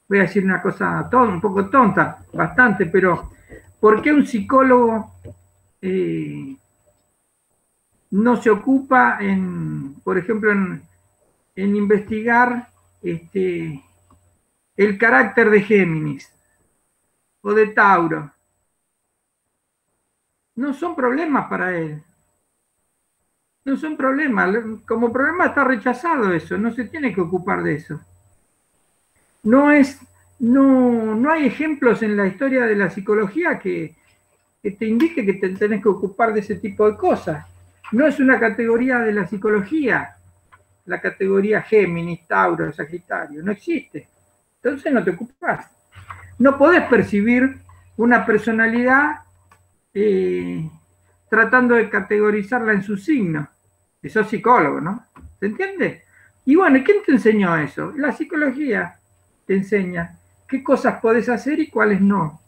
voy a decir una cosa un poco tonta, bastante, pero ¿por qué un psicólogo no se ocupa, por ejemplo, en investigar el carácter de Géminis o de Tauro? No son problemas para él. No son problemas. Como problema está rechazado eso. No se tiene que ocupar de eso. No hay ejemplos en la historia de la psicología que te indique que te tenés que ocupar de ese tipo de cosas. No es una categoría de la psicología, la categoría Géminis, Tauro, Sagitario. No existe. Entonces no te ocupas. No podés percibir una personalidad tratando de categorizarla en su signo. Sos psicólogo, ¿no? ¿Se entiende? Y bueno, ¿quién te enseñó eso? La psicología te enseña qué cosas podés hacer y cuáles no.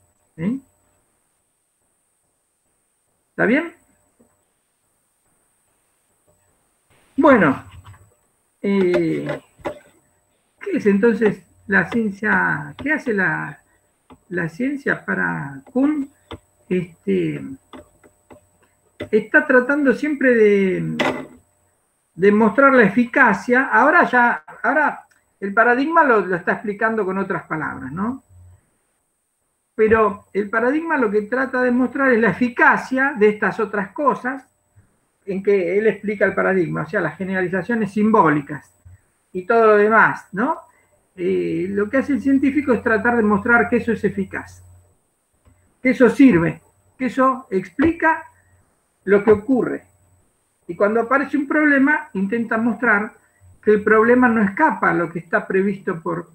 ¿Está bien? Bueno, ¿qué es entonces la ciencia? ¿Qué hace la ciencia para Kuhn? Está tratando siempre de mostrar la eficacia. Ahora el paradigma lo está explicando con otras palabras, ¿no? Pero el paradigma lo que trata de mostrar es la eficacia de estas otras cosas en que él explica el paradigma, o sea, las generalizaciones simbólicas y todo lo demás, ¿no? Lo que hace el científico es tratar de mostrar que eso es eficaz, que eso sirve, que eso explica lo que ocurre. Y cuando aparece un problema, intenta mostrar que el problema no escapa a lo que está previsto por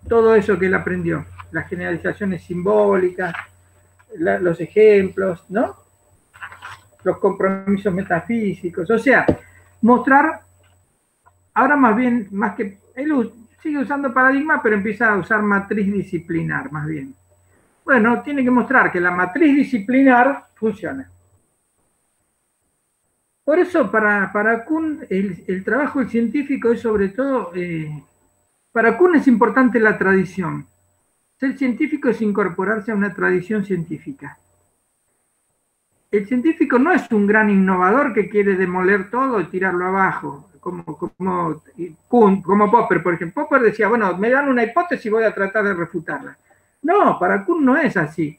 todo eso que él aprendió, las generalizaciones simbólicas, los ejemplos, ¿no? Los compromisos metafísicos, o sea, mostrar, ahora más que, él sigue usando paradigma, pero empieza a usar matriz disciplinar, más bien. Bueno, tiene que mostrar que la matriz disciplinar funciona. Por eso, para Kuhn, el trabajo del científico es sobre todo, para Kuhn es importante la tradición. Ser científico es incorporarse a una tradición científica. El científico no es un gran innovador que quiere demoler todo y tirarlo abajo, como Kuhn, como Popper, por ejemplo. Popper decía, bueno, me dan una hipótesis y voy a tratar de refutarla. No, para Kuhn no es así.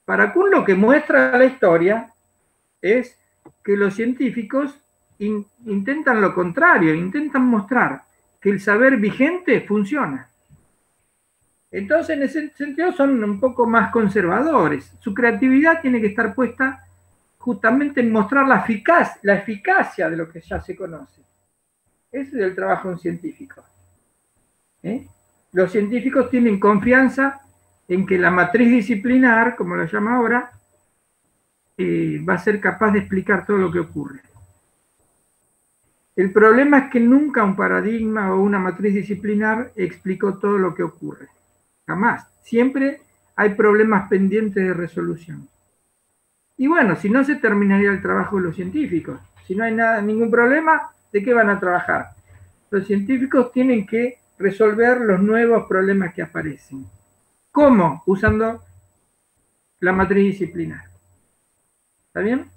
Para Kuhn lo que muestra la historia es que los científicos intentan lo contrario, intentan mostrar que el saber vigente funciona. Entonces, en ese sentido, son un poco más conservadores. Su creatividad tiene que estar puesta justamente en mostrar la eficacia de lo que ya se conoce. Ese es el trabajo de un científico. Los científicos tienen confianza en que la matriz disciplinar, como lo llama ahora, va a ser capaz de explicar todo lo que ocurre. El problema es que nunca un paradigma o una matriz disciplinar explicó todo lo que ocurre. Jamás. Siempre hay problemas pendientes de resolución. Y bueno, si no se terminaría el trabajo de los científicos. Si no hay ningún problema, ¿de qué van a trabajar? Los científicos tienen que resolver los nuevos problemas que aparecen. ¿Cómo? Usando la matriz disciplinar. ¿Está bien?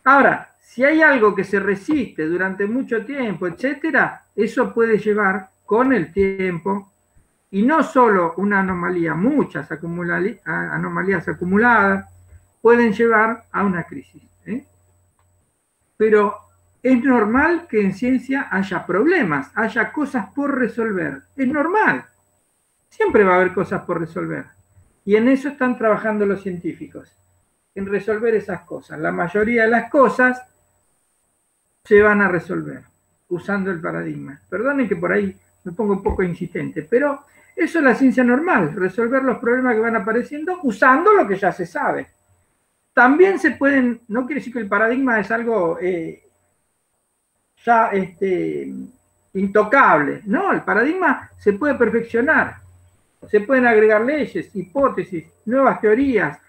Ahora, si hay algo que se resiste durante mucho tiempo, etcétera, eso puede llevar con el tiempo, y no solo una anomalía, muchas anomalías acumuladas, pueden llevar a una crisis. Pero es normal que en ciencia haya problemas, haya cosas por resolver. Es normal. Siempre va a haber cosas por resolver. Y en eso están trabajando los científicos, en resolver esas cosas. La mayoría de las cosas se van a resolver usando el paradigma. Perdonen que por ahí me pongo un poco insistente, pero eso es la ciencia normal, resolver los problemas que van apareciendo usando lo que ya se sabe. También se pueden, no quiere decir que el paradigma es algo ya intocable, no, el paradigma se puede perfeccionar, se pueden agregar leyes, hipótesis, nuevas teorías,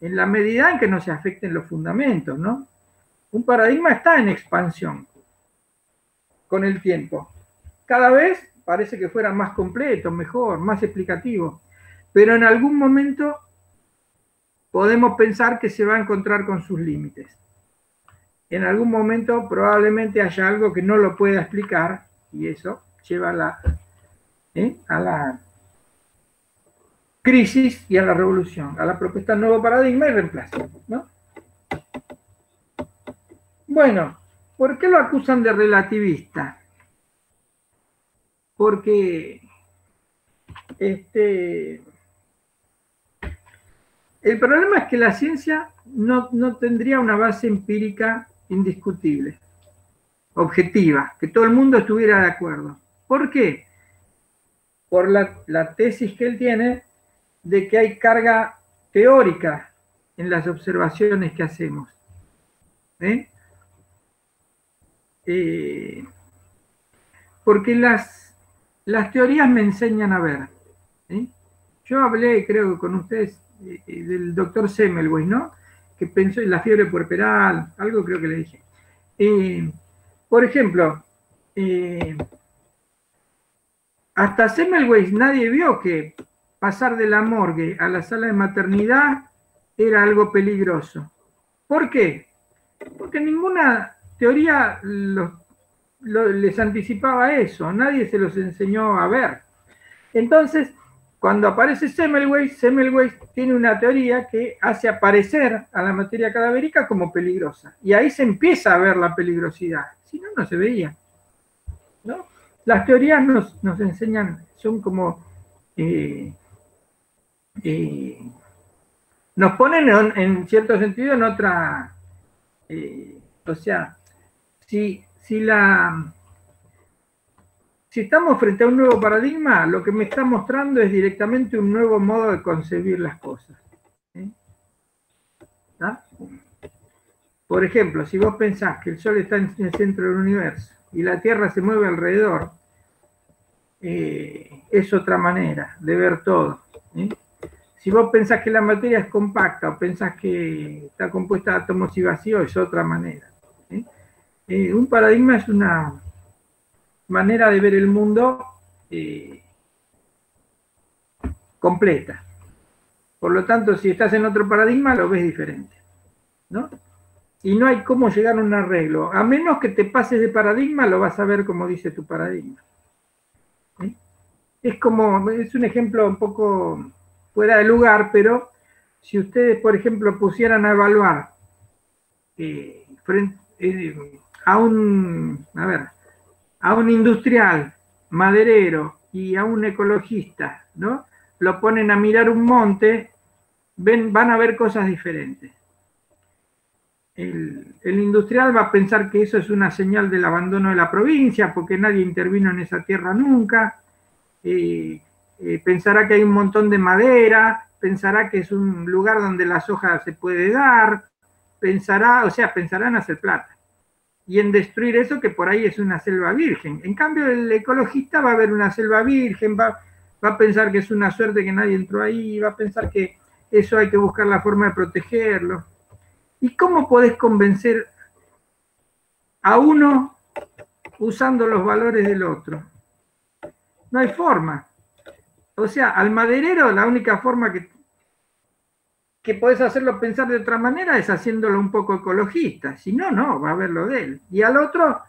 en la medida en que no se afecten los fundamentos, ¿no? Un paradigma está en expansión con el tiempo. Cada vez parece que fuera más completo, mejor, más explicativo, pero en algún momento podemos pensar que se va a encontrar con sus límites. En algún momento probablemente haya algo que no lo pueda explicar y eso lleva a la crisis y a la revolución, a la propuesta de nuevo paradigma y reemplazo, ¿no? Bueno, ¿por qué lo acusan de relativista? Porque el problema es que la ciencia no tendría una base empírica indiscutible, objetiva, que todo el mundo estuviera de acuerdo. ¿Por qué? Por la tesis que él tiene de que hay carga teórica en las observaciones que hacemos. Porque las teorías me enseñan a ver. Yo hablé, creo, con ustedes del doctor Semmelweis, ¿no? Que pensó en la fiebre puerperal, algo creo que le dije. Por ejemplo, hasta Semmelweis nadie vio que pasar de la morgue a la sala de maternidad era algo peligroso. ¿Por qué? Porque ninguna teoría les anticipaba eso, nadie se los enseñó a ver. Entonces, cuando aparece Semmelweis tiene una teoría que hace aparecer a la materia cadavérica como peligrosa. Y ahí se empieza a ver la peligrosidad. Si no, no se veía, ¿no? Las teorías nos enseñan, son como... nos ponen en cierto sentido en otra... o sea, si estamos frente a un nuevo paradigma, lo que me está mostrando es directamente un nuevo modo de concebir las cosas. ¿Ah? Por ejemplo, si vos pensás que el Sol está en el centro del universo y la Tierra se mueve alrededor, es otra manera de ver todo. Si vos pensás que la materia es compacta o pensás que está compuesta de átomos y vacíos, es otra manera. Un paradigma es una manera de ver el mundo completa. Por lo tanto, si estás en otro paradigma, lo ves diferente, ¿no? Y no hay cómo llegar a un arreglo. A menos que te pases de paradigma, lo vas a ver como dice tu paradigma. Es un ejemplo un poco fuera de lugar, pero si ustedes, por ejemplo, pusieran a evaluar a un industrial, maderero y a un ecologista, ¿no? Lo ponen a mirar un monte, van a ver cosas diferentes. El industrial va a pensar que eso es una señal del abandono de la provincia, porque nadie intervino en esa tierra nunca. Pensará que hay un montón de madera, pensará que es un lugar donde la soja se puede dar, pensará en hacer plata y en destruir eso que por ahí es una selva virgen. En cambio, el ecologista va a ver una selva virgen, va a pensar que es una suerte que nadie entró ahí, va a pensar que eso hay que buscar la forma de protegerlo. ¿Y cómo podés convencer a uno usando los valores del otro? No hay forma. O sea, al maderero la única forma que que podés hacerlo pensar de otra manera es haciéndolo un poco ecologista. Si no, no, va a ver lo de él. Y al otro,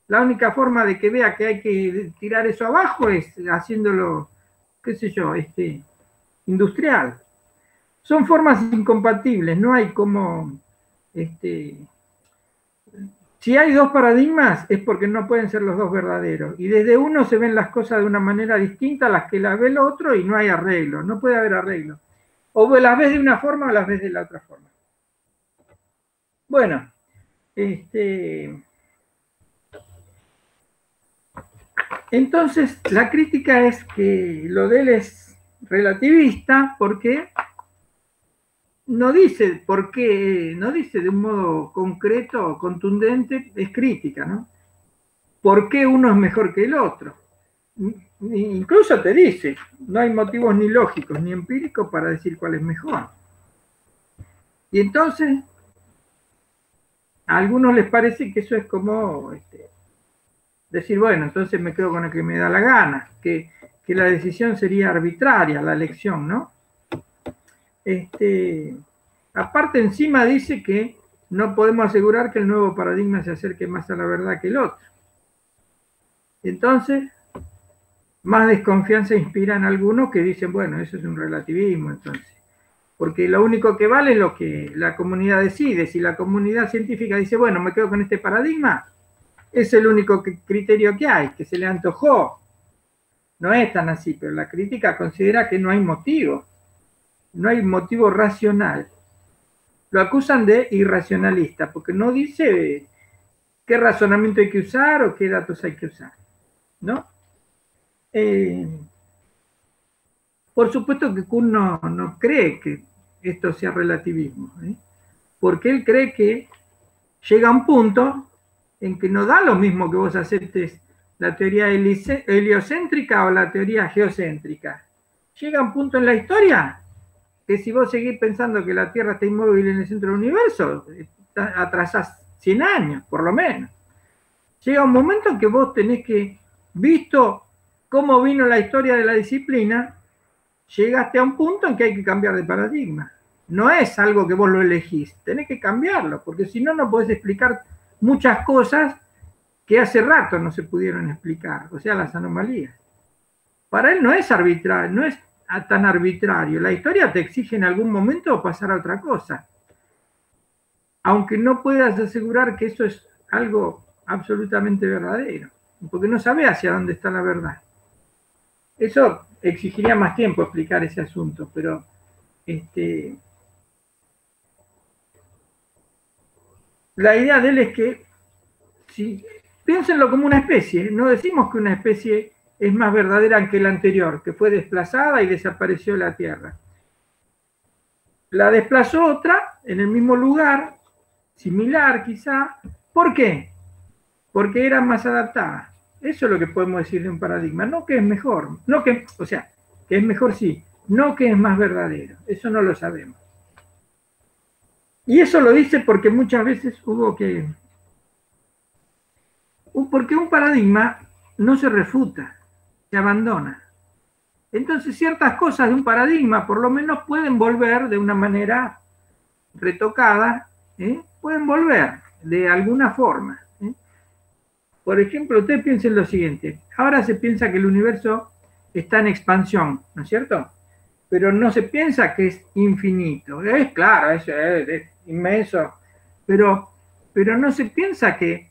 la única forma de que vea que hay que tirar eso abajo es haciéndolo, qué sé yo, industrial. Son formas incompatibles, no hay como... si hay dos paradigmas es porque no pueden ser los dos verdaderos. Y desde uno se ven las cosas de una manera distinta a las que las ve el otro y no hay arreglo, no puede haber arreglo. O las ves de una forma o las ves de la otra forma. Bueno, entonces la crítica es que lo de él es relativista porque no dice por qué, no dice de un modo concreto o contundente, es crítica, ¿no? ¿Por qué uno es mejor que el otro? Incluso te dice, no hay motivos ni lógicos ni empíricos para decir cuál es mejor. Y entonces, a algunos les parece que eso es como decir, bueno, entonces me quedo con el que me da la gana, que la decisión sería arbitraria, la elección, ¿no? Aparte, encima dice que no podemos asegurar que el nuevo paradigma se acerque más a la verdad que el otro. Entonces, más desconfianza inspira en algunos que dicen, bueno, eso es un relativismo, entonces. Porque lo único que vale es lo que la comunidad decide. Si la comunidad científica dice, bueno, me quedo con este paradigma, es el único criterio que hay, que se le antojó. No es tan así, pero la crítica considera que no hay motivo. No hay motivo racional. Lo acusan de irracionalista, porque no dice qué razonamiento hay que usar o qué datos hay que usar, ¿no? Por supuesto que Kuhn no cree que esto sea relativismo, porque él cree que llega un punto en que no da lo mismo que vos aceptes la teoría heliocéntrica o la teoría geocéntrica. Llega un punto en la historia que si vos seguís pensando que la Tierra está inmóvil en el centro del universo, atrasás 100 años, por lo menos. Llega un momento en que vos tenés que, visto cómo vino la historia de la disciplina, llegaste a un punto en que hay que cambiar de paradigma. No es algo que vos lo elegís, tenés que cambiarlo, porque si no, no podés explicar muchas cosas que hace rato no se pudieron explicar, o sea, las anomalías. Para él no es arbitrario, no es tan arbitrario. La historia te exige en algún momento pasar a otra cosa. Aunque no puedas asegurar que eso es algo absolutamente verdadero, porque no sabes hacia dónde está la verdad. Eso exigiría más tiempo explicar ese asunto, pero la idea de él es que, si piénsenlo como una especie, no decimos que una especie es más verdadera que la anterior, que fue desplazada y desapareció la Tierra. La desplazó otra en el mismo lugar, similar quizá. ¿Por qué? Porque era más adaptada. Eso es lo que podemos decir de un paradigma. No que es mejor, no que, o sea, que es mejor sí, no que es más verdadero. Eso no lo sabemos. Y eso lo dice porque muchas veces porque un paradigma no se refuta, se abandona. Entonces ciertas cosas de un paradigma por lo menos pueden volver de una manera retocada, pueden volver de alguna forma. Por ejemplo, ustedes piensen lo siguiente, ahora se piensa que el universo está en expansión, ¿no es cierto? Pero no se piensa que es infinito, es claro, es inmenso, pero no se piensa que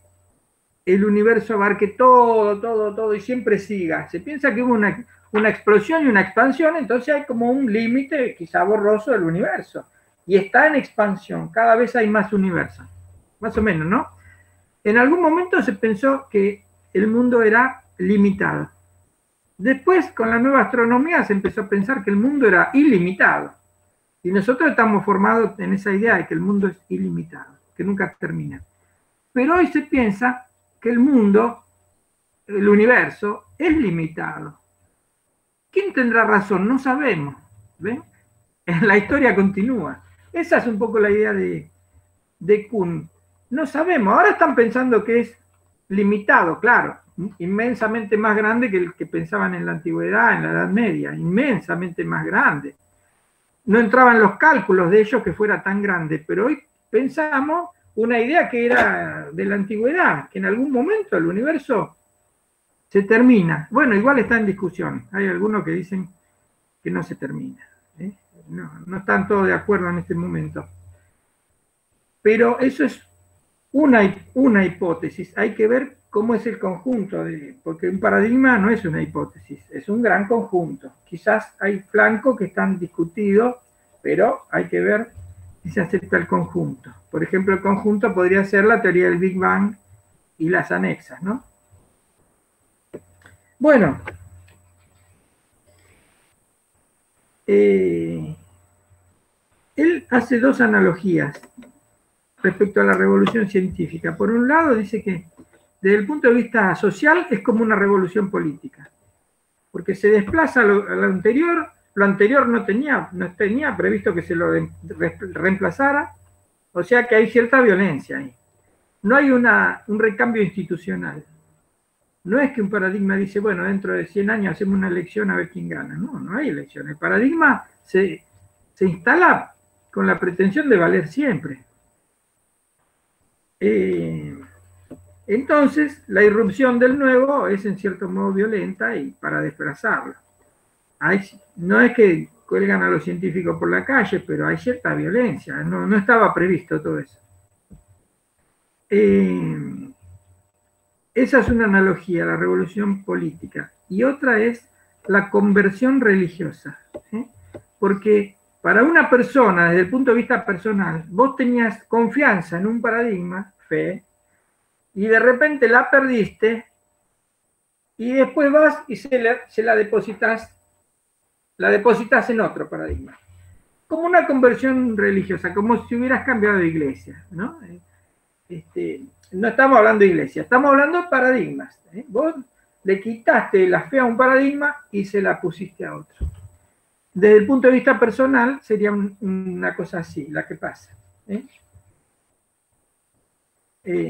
el universo abarque todo y siempre siga. Se piensa que hubo una explosión y una expansión, entonces hay como un límite quizá borroso del universo. Y está en expansión, cada vez hay más universo. Más o menos, ¿no? En algún momento se pensó que el mundo era limitado. Después, con la nueva astronomía, se empezó a pensar que el mundo era ilimitado. Y nosotros estamos formados en esa idea de que el mundo es ilimitado, que nunca termina. Pero hoy se piensa que el mundo, el universo, es limitado. ¿Quién tendrá razón? No sabemos. ¿Ven? La historia continúa. Esa es un poco la idea de Kuhn. No sabemos. Ahora están pensando que es limitado, claro, inmensamente más grande que el que pensaban en la antigüedad, en la Edad Media, inmensamente más grande. no entraban los cálculos de ellos que fuera tan grande, pero hoy pensamos una idea que era de la antigüedad, que en algún momento el universo se termina. Bueno, igual está en discusión. Hay algunos que dicen que no se termina. No están todos de acuerdo en este momento. Pero eso es una hipótesis. Hay que ver cómo es el conjunto, porque un paradigma no es una hipótesis, es un gran conjunto. Quizás hay flancos que están discutidos, pero hay que ver si se acepta el conjunto. Por ejemplo, el conjunto podría ser la teoría del Big Bang y las anexas, ¿no? Bueno, él hace dos analogías respecto a la revolución científica. Por un lado, dice que desde el punto de vista social es como una revolución política, porque se desplaza a lo anterior no tenía previsto que se lo reemplazara, o sea que hay cierta violencia ahí. No hay un recambio institucional. No es que un paradigma dice, bueno, dentro de 100 años hacemos una elección a ver quién gana. No hay elección. El paradigma se instala con la pretensión de valer siempre. Entonces, la irrupción del nuevo es en cierto modo violenta y para desplazarlo. No es que cuelgan a los científicos por la calle, pero hay cierta violencia. No estaba previsto todo eso. Esa es una analogía, la revolución política. Y otra es la conversión religiosa. ¿Sí? Porque para una persona, desde el punto de vista personal, vos tenías confianza en un paradigma, fe, y de repente la perdiste, y después vas y se la depositas en otro paradigma. Como una conversión religiosa, como si hubieras cambiado de iglesia, ¿no? No estamos hablando de iglesia, estamos hablando de paradigmas. Vos le quitaste la fe a un paradigma y se la pusiste a otro. Desde el punto de vista personal sería una cosa así, la que pasa.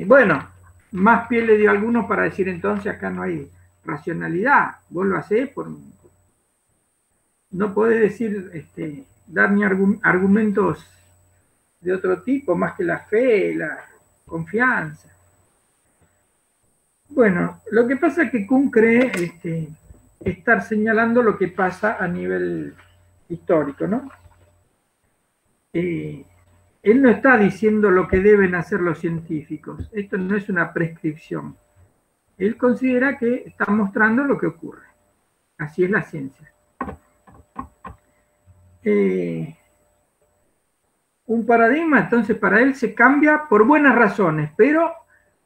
Bueno, más pie le dio a algunos para decir entonces acá no hay racionalidad. Vos lo hacés no podés decir, dar ni argumentos de otro tipo, más que la fe, la confianza. Bueno, lo que pasa es que Kuhn cree estar señalando lo que pasa a nivel histórico, ¿no? Él no está diciendo lo que deben hacer los científicos. Esto no es una prescripción. Él considera que está mostrando lo que ocurre. Así es la ciencia. Un paradigma, entonces, para él se cambia por buenas razones, pero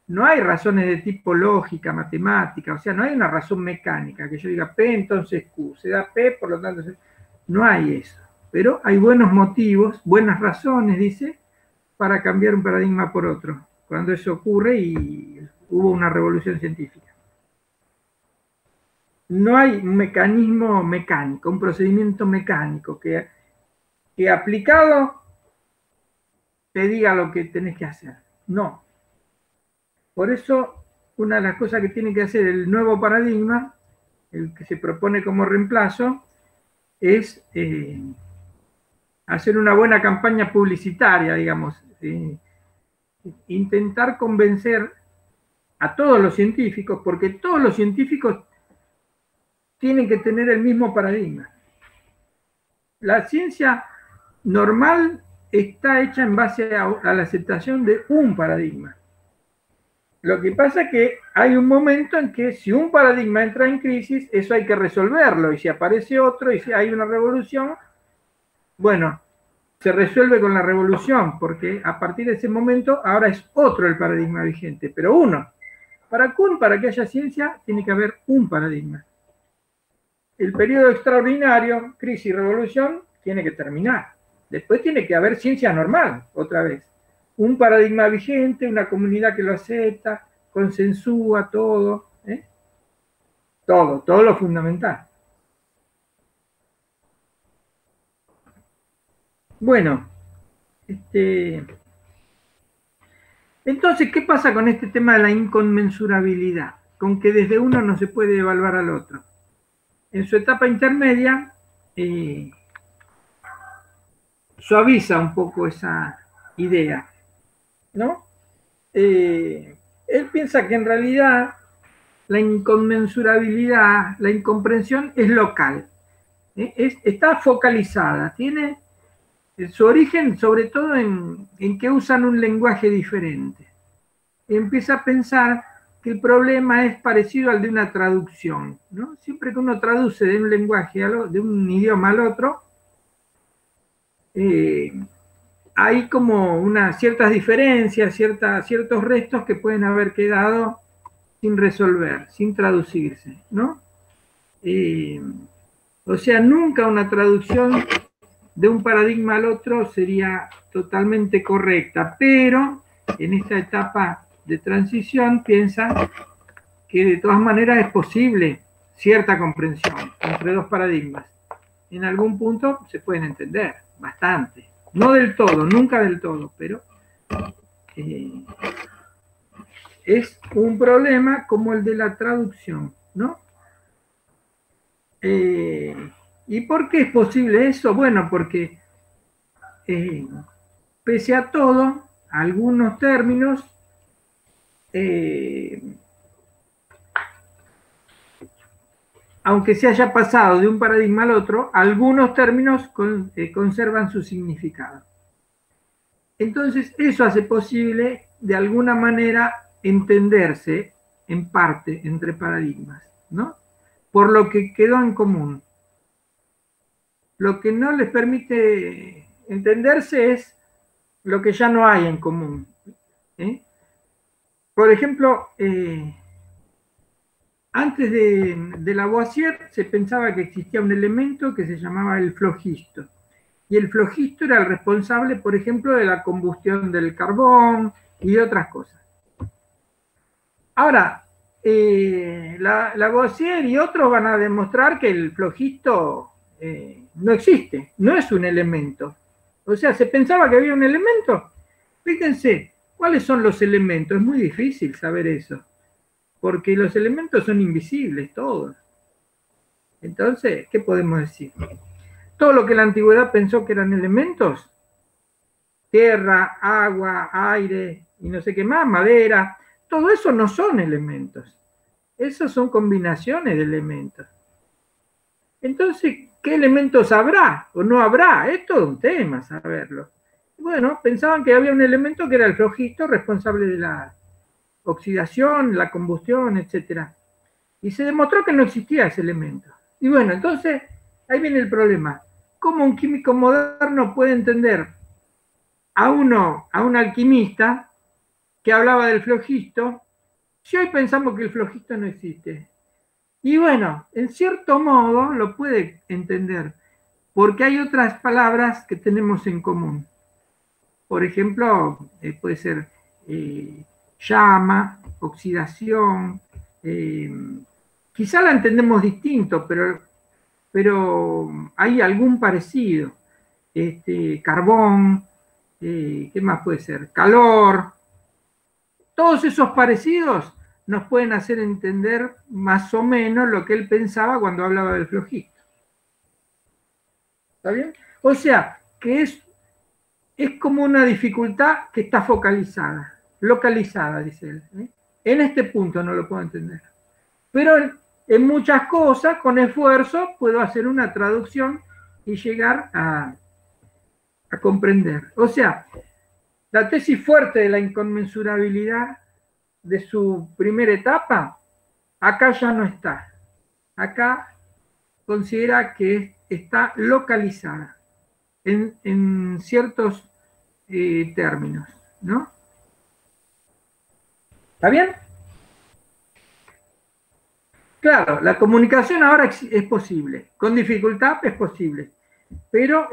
no hay razones de tipo lógica, matemática, o sea, no hay una razón mecánica, que yo diga P, entonces Q, se da P, por lo tanto, no hay eso. Pero hay buenos motivos, buenas razones, dice, para cambiar un paradigma por otro, cuando eso ocurre y hubo una revolución científica. No hay un mecanismo mecánico, un procedimiento mecánico que aplicado te diga lo que tenés que hacer. No. Por eso, una de las cosas que tiene que hacer el nuevo paradigma, el que se propone como reemplazo, es hacer una buena campaña publicitaria, digamos, intentar convencer a todos los científicos, porque todos los científicos tienen que tener el mismo paradigma. La ciencia normal está hecha en base a la aceptación de un paradigma. Lo que pasa es que hay un momento en que si un paradigma entra en crisis, eso hay que resolverlo, y si aparece otro, y si hay una revolución, bueno, se resuelve con la revolución, porque a partir de ese momento ahora es otro el paradigma vigente, pero uno. Para Kuhn, para que haya ciencia, tiene que haber un paradigma. El periodo extraordinario, crisis y revolución, tiene que terminar. Después tiene que haber ciencia normal, otra vez. Un paradigma vigente, una comunidad que lo acepta, consensúa todo, todo lo fundamental. Bueno, entonces, ¿qué pasa con este tema de la inconmensurabilidad? Con que desde uno no se puede evaluar al otro. En su etapa intermedia, suaviza un poco esa idea, ¿no? Él piensa que en realidad la inconmensurabilidad, la incomprensión es local, está focalizada, tiene su origen sobre todo en que usan un lenguaje diferente. Empieza a pensar que el problema es parecido al de una traducción, ¿no? Siempre que uno traduce de un lenguaje, de un idioma al otro, hay como ciertas diferencias, ciertos restos que pueden haber quedado sin resolver, sin traducirse, ¿no? O sea, nunca una traducción de un paradigma al otro sería totalmente correcta, pero en esta etapa de transición piensa que de todas maneras es posible cierta comprensión entre dos paradigmas. En algún punto se pueden entender, bastante. No del todo, nunca del todo, pero es un problema como el de la traducción, ¿no? ¿Y por qué es posible eso? Bueno, porque pese a todo, algunos términos aunque se haya pasado de un paradigma al otro, algunos términos conservan su significado. Entonces, eso hace posible, de alguna manera, entenderse en parte entre paradigmas, ¿no? Por lo que quedó en común. Lo que no les permite entenderse es lo que ya no hay en común. Por ejemplo, antes de Lavoisier se pensaba que existía un elemento que se llamaba el flogisto. Y el flogisto era el responsable, por ejemplo, de la combustión del carbón y de otras cosas. Ahora, Lavoisier y otros van a demostrar que el flogisto no existe, no es un elemento. O sea, se pensaba que había un elemento. Fíjense, ¿cuáles son los elementos? Es muy difícil saber eso, porque los elementos son invisibles, todos. Entonces, ¿qué podemos decir? Todo lo que la antigüedad pensó que eran elementos, tierra, agua, aire, y no sé qué más, madera, todo eso no son elementos. Esas son combinaciones de elementos. Entonces, ¿qué elementos habrá o no habrá? Es todo un tema saberlo. Bueno, pensaban que había un elemento que era el flogisto, responsable de la oxidación, la combustión, etc. Y se demostró que no existía ese elemento. Y bueno, entonces, ahí viene el problema. ¿Cómo un químico moderno puede entender a un alquimista que hablaba del flogisto, si hoy pensamos que el flogisto no existe? Y bueno, en cierto modo lo puede entender, porque hay otras palabras que tenemos en común. Por ejemplo, puede ser llama, oxidación, quizá la entendemos distinto, pero hay algún parecido. Carbón, ¿qué más puede ser? Calor. Todos esos parecidos nos pueden hacer entender más o menos lo que él pensaba cuando hablaba del flogisto. ¿Está bien? O sea, que es como una dificultad que está focalizada, localizada, dice él. En este punto no lo puedo entender. Pero en muchas cosas, con esfuerzo, puedo hacer una traducción y llegar a comprender. O sea, la tesis fuerte de la inconmensurabilidad de su primera etapa, acá ya no está. Acá considera que está localizada en ciertos términos, ¿no? ¿Está bien? Claro, la comunicación ahora es posible, con dificultad es posible, pero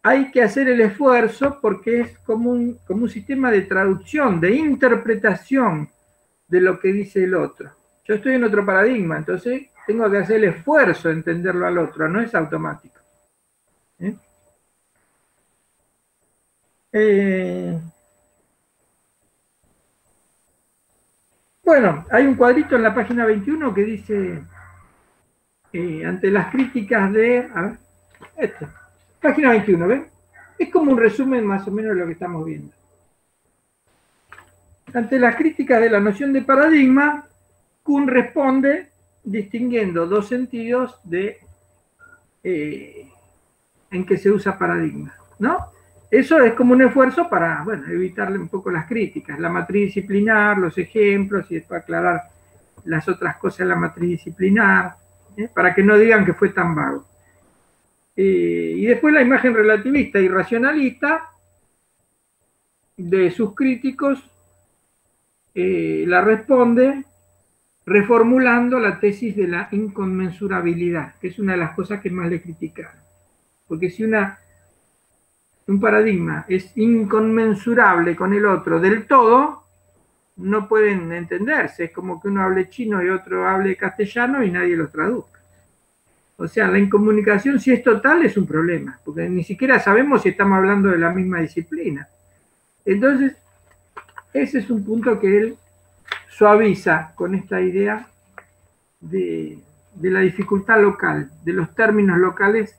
hay que hacer el esfuerzo porque es como un sistema de traducción, de interpretación de lo que dice el otro. Yo estoy en otro paradigma, entonces tengo que hacer el esfuerzo de entenderlo al otro, no es automático. Bueno, hay un cuadrito en la página 21 que dice, ante las críticas de... A ver, Página 21, ¿ven? Es como un resumen más o menos de lo que estamos viendo. Ante las críticas de la noción de paradigma, Kuhn responde distinguiendo dos sentidos de, en que se usa paradigma, ¿no? Eso es como un esfuerzo para, bueno, evitarle un poco las críticas, la matriz disciplinar, los ejemplos y después aclarar las otras cosas de la matriz disciplinar, para que no digan que fue tan vago. Y después la imagen relativista y racionalista de sus críticos la responde reformulando la tesis de la inconmensurabilidad, que es una de las cosas que más le criticaron. Porque si un paradigma es inconmensurable con el otro del todo, no pueden entenderse. Es como que uno hable chino y otro hable castellano y nadie lo traduzca. O sea, la incomunicación, si es total, es un problema, porque ni siquiera sabemos si estamos hablando de la misma disciplina. Entonces, ese es un punto que él suaviza con esta idea de la dificultad local, de los términos locales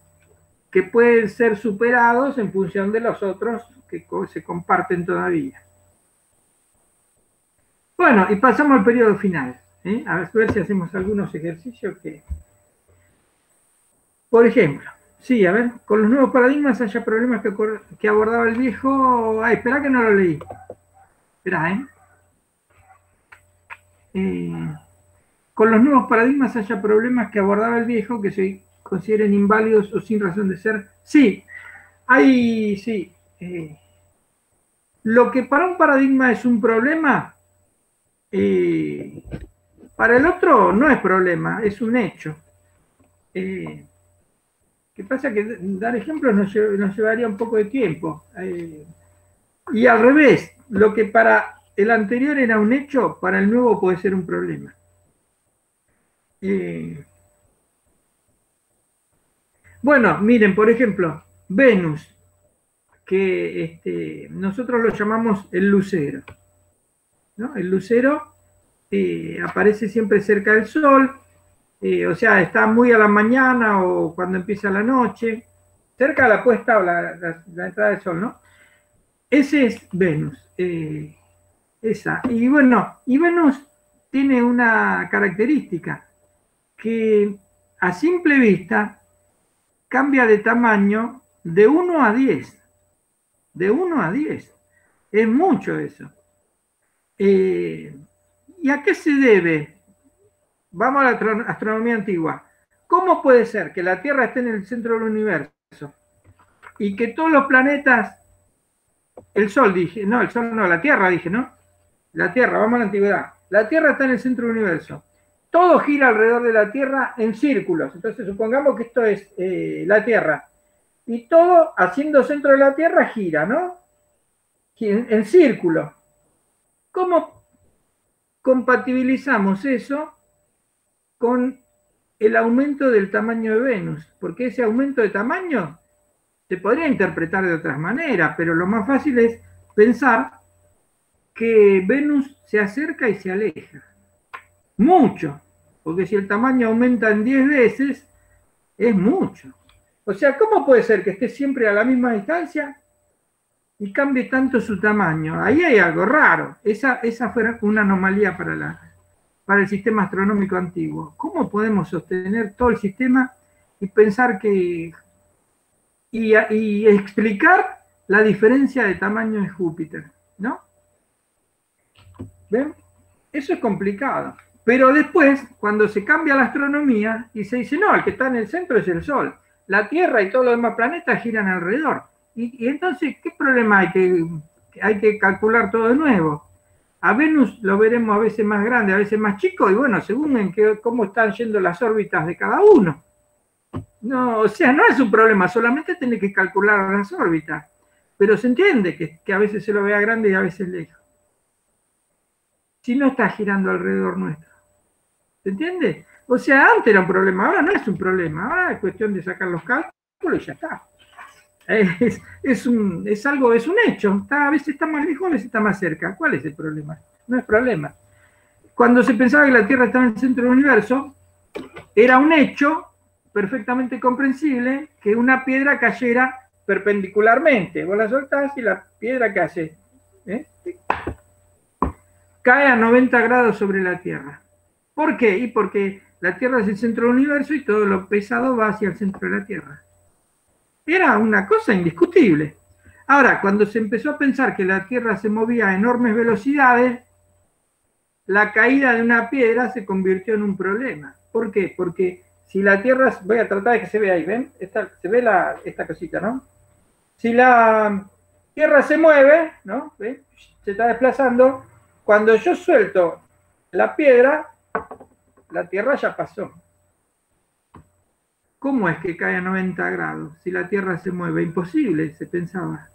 que pueden ser superados en función de los otros que se comparten todavía. Bueno, y pasamos al periodo final. A ver si hacemos algunos ejercicios que... Por ejemplo, sí, a ver, con los nuevos paradigmas haya problemas que abordaba el viejo... Ay, espera que no lo leí. Espera, con los nuevos paradigmas haya problemas que abordaba el viejo que se consideren inválidos o sin razón de ser. Sí, hay, sí. Lo que para un paradigma es un problema, para el otro no es problema, es un hecho. ¿Qué pasa? Que dar ejemplos nos llevaría un poco de tiempo. Y al revés, lo que para el anterior era un hecho, para el nuevo puede ser un problema. Bueno, miren, por ejemplo, Venus, que nosotros lo llamamos el lucero, ¿no? El lucero aparece siempre cerca del Sol, o sea, está muy a la mañana o cuando empieza la noche, cerca de la puesta o la entrada del Sol, ¿no? Ese es Venus, esa. Y bueno, y Venus tiene una característica, que a simple vista cambia de tamaño de 1 a 10. De 1 a 10. Es mucho eso. ¿Y a qué se debe? Vamos a la astronomía antigua. ¿Cómo puede ser que la Tierra esté en el centro del universo y que todos los planetas, el Sol dije, no, el Sol no, la Tierra dije, ¿no? La Tierra, vamos a la antigüedad. La Tierra está en el centro del universo. Todo gira alrededor de la Tierra en círculos. Entonces supongamos que esto es la Tierra. Y todo, haciendo centro de la Tierra, gira, ¿no? En círculo. ¿Cómo compatibilizamos eso con el aumento del tamaño de Venus? Porque ese aumento de tamaño se podría interpretar de otras maneras, pero lo más fácil es pensar que Venus se acerca y se aleja. Mucho, porque si el tamaño aumenta en 10 veces, es mucho. O sea, ¿cómo puede ser que esté siempre a la misma distancia y cambie tanto su tamaño? Ahí hay algo raro. Esa fue una anomalía para el sistema astronómico antiguo. ¿Cómo podemos sostener todo el sistema y pensar que... y explicar la diferencia de tamaño de Júpiter, ¿no? ¿Ven? Eso es complicado. Pero después, cuando se cambia la astronomía y se dice, no, el que está en el centro es el Sol, la Tierra y todos los demás planetas giran alrededor. Y entonces, ¿qué problema hay? Hay que calcular todo de nuevo. A Venus lo veremos a veces más grande, a veces más chico, y bueno, según cómo están yendo las órbitas de cada uno. No, o sea, no es un problema, solamente tiene que calcular las órbitas. Pero se entiende que a veces se lo vea grande y a veces lejos. Si no está girando alrededor nuestro. ¿Se entiende? O sea, antes era un problema, ahora no es un problema, ahora es cuestión de sacar los cálculos y ya está. Es un hecho, a veces está más lejos, a veces está más cerca. ¿Cuál es el problema? No es problema. Cuando se pensaba que la Tierra estaba en el centro del universo, era un hecho, perfectamente comprensible que una piedra cayera perpendicularmente. Vos la soltás y la piedra, ¿qué hace? Cae a 90 grados sobre la Tierra. ¿Por qué? Y porque la Tierra es el centro del universo y todo lo pesado va hacia el centro de la Tierra. Era una cosa indiscutible. Ahora, cuando se empezó a pensar que la Tierra se movía a enormes velocidades, la caída de una piedra se convirtió en un problema. ¿Por qué? Porque si la Tierra, voy a tratar de que se vea ahí, ¿ven? Se ve esta cosita, ¿no? Si la Tierra se mueve, ¿no? ¿Ven? Se está desplazando, cuando yo suelto la piedra, la Tierra ya pasó. ¿Cómo es que cae a 90 grados si la Tierra se mueve? Imposible, se pensaba.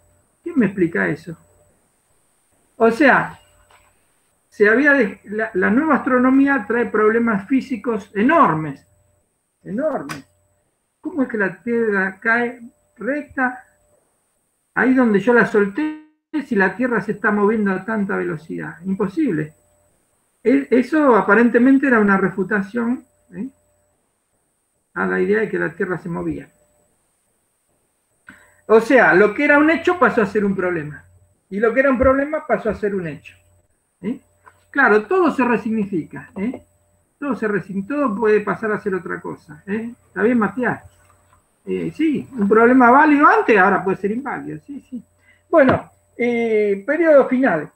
¿Quién me explica eso? O sea, la nueva astronomía trae problemas físicos enormes, enormes. ¿Cómo es que la Tierra cae recta ahí donde yo la solté si la Tierra se está moviendo a tanta velocidad? Imposible. Eso aparentemente era una refutación a la idea de que la Tierra se movía. O sea, lo que era un hecho pasó a ser un problema. Y lo que era un problema pasó a ser un hecho. Claro, todo se resignifica. Todo puede pasar a ser otra cosa. ¿Está bien, Matías? Sí, un problema válido antes, ahora puede ser inválido. Sí, sí. Bueno, periodo final.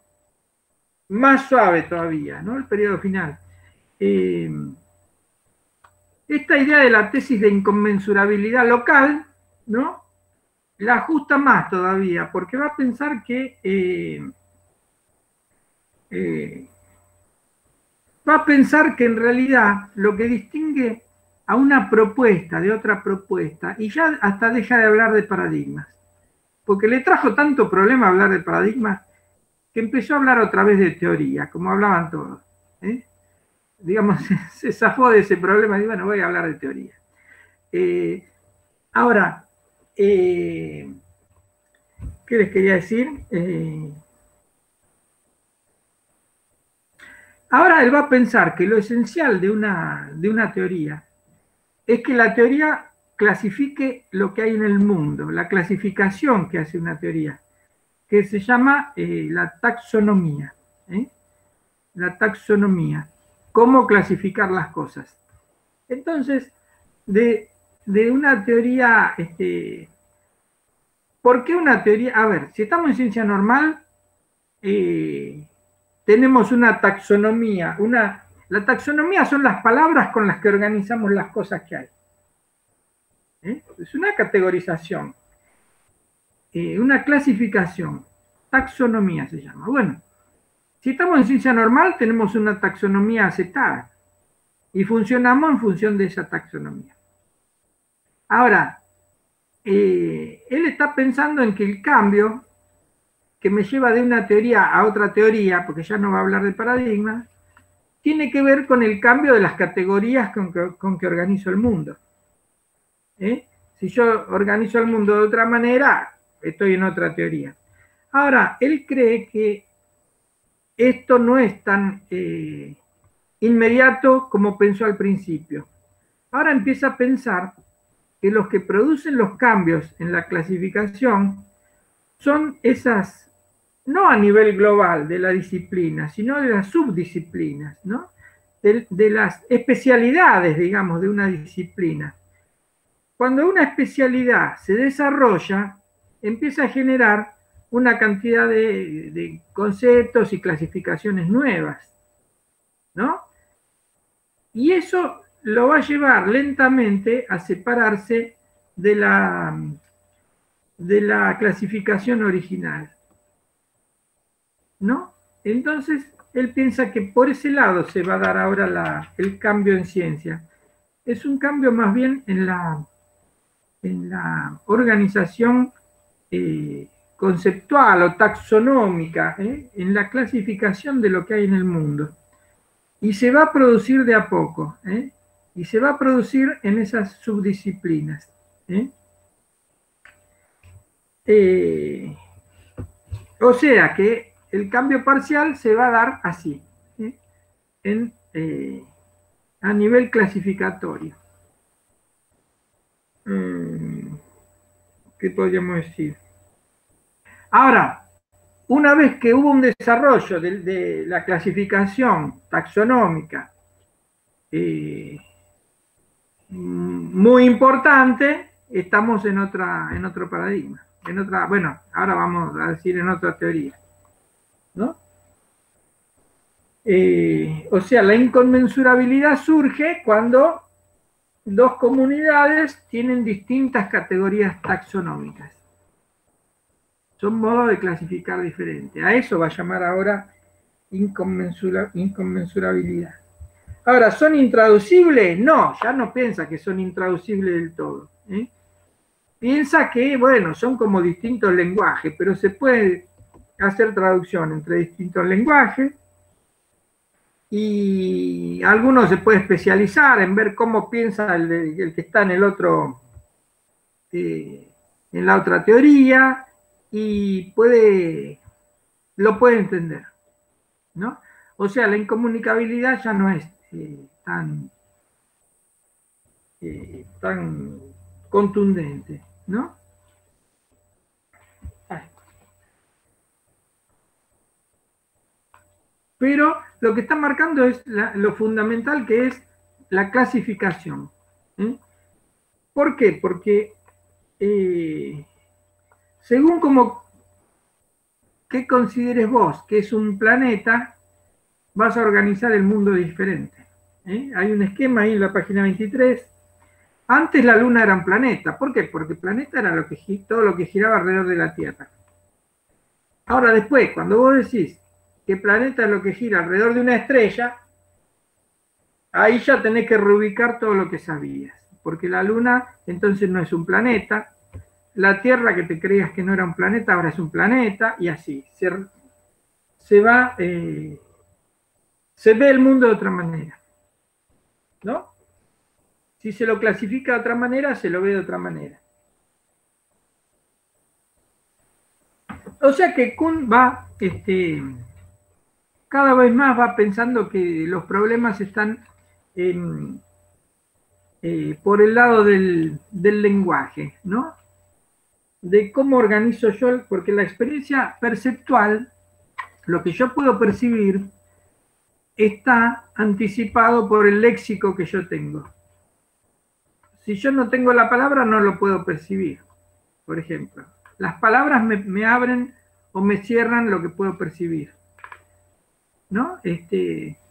Más suave todavía, ¿no? El periodo final. Esta idea de la tesis de inconmensurabilidad local, ¿no? La ajusta más todavía, porque va a pensar que en realidad lo que distingue a una propuesta de otra propuesta, y ya hasta deja de hablar de paradigmas, porque le trajo tanto problema hablar de paradigmas que empezó a hablar otra vez de teoría, como hablaban todos. Digamos, se zafó de ese problema y bueno, voy a hablar de teoría. Ahora, ¿qué les quería decir? Ahora él va a pensar que lo esencial de una teoría es que la teoría clasifique lo que hay en el mundo, la clasificación que hace una teoría, que se llama la taxonomía. La taxonomía, cómo clasificar las cosas. Entonces, de una teoría, ¿por qué una teoría? A ver, si estamos en ciencia normal, tenemos una taxonomía. La taxonomía son las palabras con las que organizamos las cosas que hay. Es una categorización, una clasificación. Taxonomía se llama. Bueno, si estamos en ciencia normal, tenemos una taxonomía aceptada y funcionamos en función de esa taxonomía. Ahora, él está pensando en que el cambio que me lleva de una teoría a otra teoría, porque ya no va a hablar de paradigmas, tiene que ver con el cambio de las categorías con que organizo el mundo. Si yo organizo el mundo de otra manera, estoy en otra teoría. Ahora, él cree que esto no es tan inmediato como pensó al principio. Ahora empieza a pensar que los que producen los cambios en la clasificación son esas, no a nivel global de la disciplina, sino de las subdisciplinas, ¿no? De las especialidades, digamos, de una disciplina. Cuando una especialidad se desarrolla, empieza a generar una cantidad de conceptos y clasificaciones nuevas, ¿no? Y eso lo va a llevar lentamente a separarse de la clasificación original, ¿no? Entonces, él piensa que por ese lado se va a dar ahora el cambio en ciencia. Es un cambio más bien en la organización conceptual o taxonómica, en la clasificación de lo que hay en el mundo. Y se va a producir de a poco, y se va a producir en esas subdisciplinas. O sea que el cambio parcial se va a dar así, a nivel clasificatorio. ¿qué podríamos decir? Ahora, una vez que hubo un desarrollo de la clasificación taxonómica muy importante, estamos en otro paradigma, bueno, ahora vamos a decir en otra teoría, ¿no? O sea, la inconmensurabilidad surge cuando dos comunidades tienen distintas categorías taxonómicas. Son modos de clasificar diferentes. A eso va a llamar ahora inconmensurabilidad. Ahora, ¿son intraducibles? No, ya no piensa que son intraducibles del todo. Piensa que, bueno, son como distintos lenguajes, pero se puede hacer traducción entre distintos lenguajes y algunos se puede especializar en ver cómo piensa el que está en el otro, en la otra teoría, y lo puede entender, ¿no? O sea, la incomunicabilidad ya no es tan contundente, ¿no? Pero lo que está marcando es lo fundamental, que es la clasificación. ¿Por qué? Porque según qué consideres vos que es un planeta, vas a organizar el mundo diferente. Hay un esquema ahí en la página 23. Antes la Luna era un planeta. ¿Por qué? Porque el planeta era todo lo que giraba alrededor de la Tierra. Ahora después, cuando vos decís que planeta es lo que gira alrededor de una estrella, ahí ya tenés que reubicar todo lo que sabías. Porque la Luna entonces no es un planeta. La Tierra, que te creías que no era un planeta, ahora es un planeta, y así. Se ve el mundo de otra manera, ¿no? Si se lo clasifica de otra manera, se lo ve de otra manera. O sea que Kuhn va, cada vez más va pensando que los problemas están por el lado del lenguaje, ¿no? De cómo organizo yo, porque la experiencia perceptual, lo que yo puedo percibir, está anticipado por el léxico que yo tengo. Si yo no tengo la palabra, no lo puedo percibir. Por ejemplo, las palabras me abren o me cierran lo que puedo percibir, ¿no?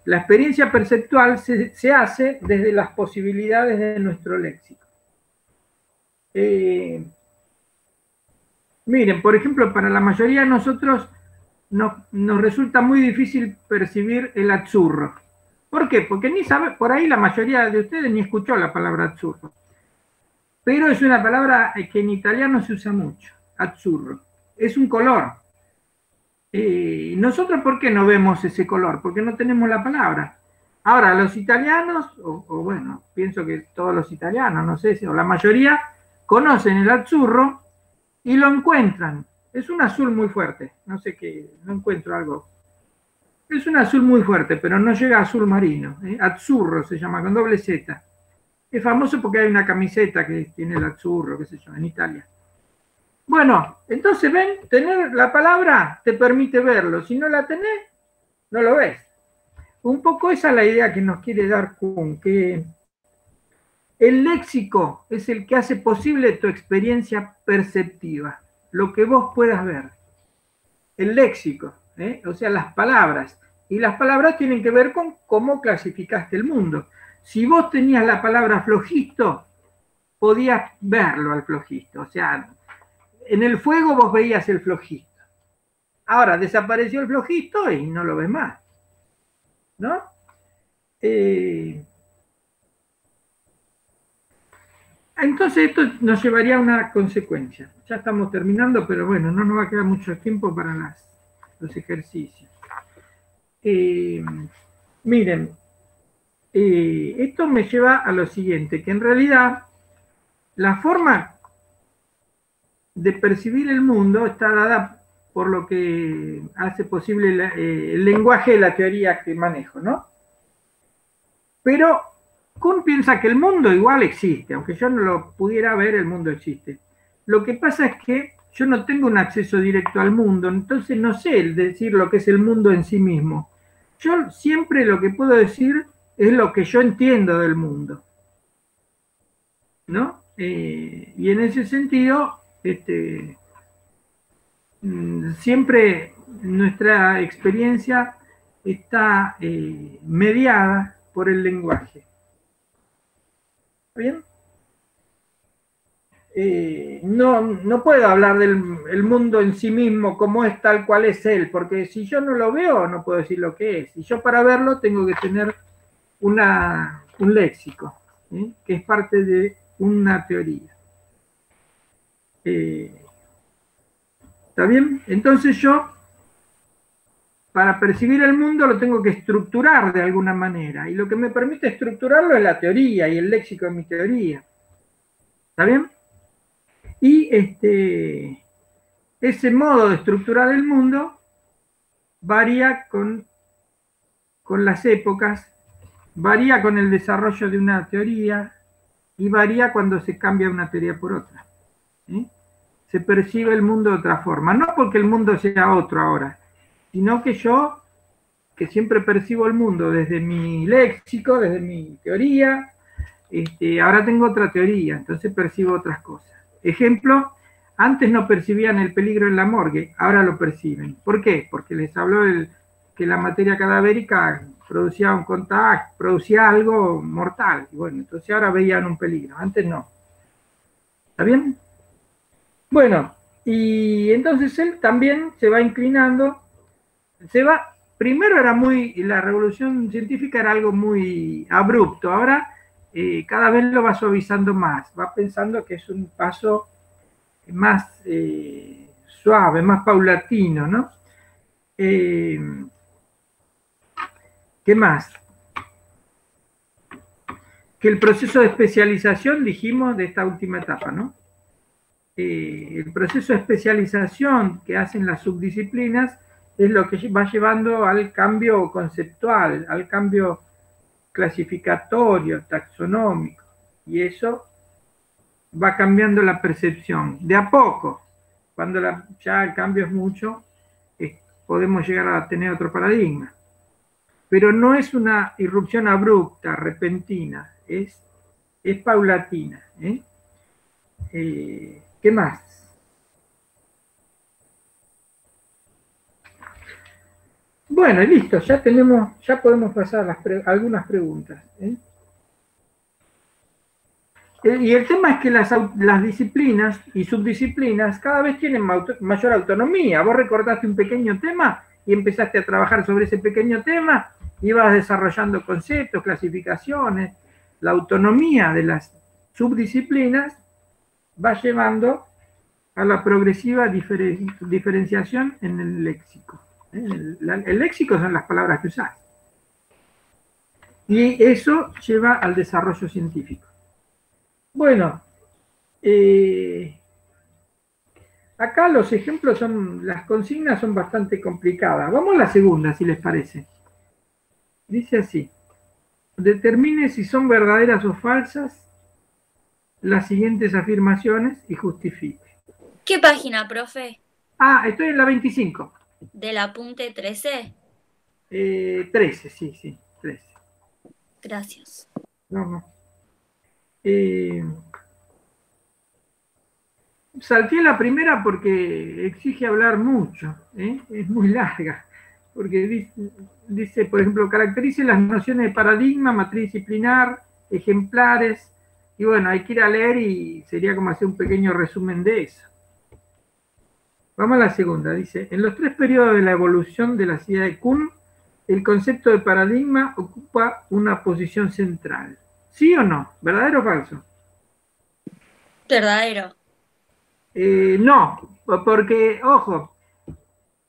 La experiencia perceptual se hace desde las posibilidades de nuestro léxico. Miren, por ejemplo, para la mayoría de nosotros nos resulta muy difícil percibir el azzurro. ¿Por qué? Porque ni sabe, por ahí la mayoría de ustedes ni escuchó la palabra azzurro. Pero es una palabra que en italiano se usa mucho, azzurro. Es un color. ¿Nosotros por qué no vemos ese color? Porque no tenemos la palabra. Ahora, los italianos, o bueno, pienso que todos los italianos, no sé, o la mayoría, conocen el azzurro y lo encuentran. Es un azul muy fuerte, no sé qué, no encuentro algo. Es un azul muy fuerte, pero no llega a azul marino. Azzurro se llama, con doble Z. Es famoso porque hay una camiseta que tiene el azzurro, qué sé yo, en Italia. Bueno, entonces ven, tener la palabra te permite verlo. Si no la tenés, no lo ves. Un poco esa es la idea que nos quiere dar Kuhn, que el léxico es el que hace posible tu experiencia perceptiva, lo que vos puedas ver. El léxico, o sea, las palabras. Y las palabras tienen que ver con cómo clasificaste el mundo. Si vos tenías la palabra flojisto, podías verlo al flojisto. O sea, en el fuego vos veías el flojisto. Ahora desapareció el flojisto y no lo ves más, ¿no? Entonces esto nos llevaría a una consecuencia. Ya estamos terminando, pero bueno, no nos va a quedar mucho tiempo para los ejercicios. Miren, esto me lleva a lo siguiente, que en realidad la forma de percibir el mundo está dada por lo que hace posible el lenguaje de la teoría que manejo, ¿no? Pero Kuhn piensa que el mundo igual existe, aunque yo no lo pudiera ver, el mundo existe. Lo que pasa es que yo no tengo un acceso directo al mundo, entonces no sé decir lo que es el mundo en sí mismo. Yo siempre lo que puedo decir es lo que yo entiendo del mundo, ¿no? Y en ese sentido, siempre nuestra experiencia está mediada por el lenguaje. ¿Está bien? No puedo hablar del mundo en sí mismo como es tal cual es él, porque si yo no lo veo, no puedo decir lo que es. Y yo para verlo tengo que tener un léxico, que es parte de una teoría. ¿Está bien? Entonces yo, para percibir el mundo, lo tengo que estructurar de alguna manera. Y lo que me permite estructurarlo es la teoría y el léxico de mi teoría. ¿Está bien? Y ese modo de estructurar el mundo varía con las épocas, varía con el desarrollo de una teoría y varía cuando se cambia una teoría por otra. Se percibe el mundo de otra forma, no porque el mundo sea otro ahora, sino que yo, que siempre percibo el mundo desde mi léxico, desde mi teoría, ahora tengo otra teoría, entonces percibo otras cosas. Ejemplo, antes no percibían el peligro en la morgue, ahora lo perciben. ¿Por qué? Porque les habló que la materia cadavérica producía un contagio, producía algo mortal. Y bueno, entonces ahora veían un peligro, antes no. ¿Está bien? Bueno, y entonces él también se va inclinando, primero la revolución científica era algo muy abrupto, ahora cada vez lo va suavizando más, va pensando que es un paso más suave, más paulatino, ¿no? ¿Qué más? Que el proceso de especialización, dijimos, de esta última etapa, ¿no? El proceso de especialización que hacen las subdisciplinas es lo que va llevando al cambio conceptual, al cambio clasificatorio, taxonómico, y eso va cambiando la percepción. De a poco, cuando ya el cambio es mucho, podemos llegar a tener otro paradigma. Pero no es una irrupción abrupta, repentina, es paulatina. ¿Qué más? Bueno, listo, ya podemos pasar a algunas preguntas. Y el tema es que las disciplinas y subdisciplinas cada vez tienen mayor autonomía. Vos recordaste un pequeño tema y empezaste a trabajar sobre ese pequeño tema, y vas desarrollando conceptos, clasificaciones. La autonomía de las subdisciplinas va llevando a la progresiva diferenciación en el léxico. El léxico son las palabras que usás. Y eso lleva al desarrollo científico. Bueno, acá los ejemplos las consignas son bastante complicadas. Vamos a la segunda, si les parece. Dice así: determine si son verdaderas o falsas las siguientes afirmaciones y justifique. ¿Qué página, profe? Estoy en la 25. ¿Del apunte 13? 13, sí, 13. Gracias. No. Salté la primera porque exige hablar mucho, es muy larga, porque dice, por ejemplo, caracterice las nociones de paradigma, matriz disciplinar, ejemplares, y bueno, hay que ir a leer y sería como hacer un pequeño resumen de eso. Vamos a la segunda, dice: en los 3 periodos de la evolución de la idea de Kuhn, el concepto de paradigma ocupa una posición central. ¿Sí o no? ¿Verdadero o falso? Verdadero. No, porque, ojo,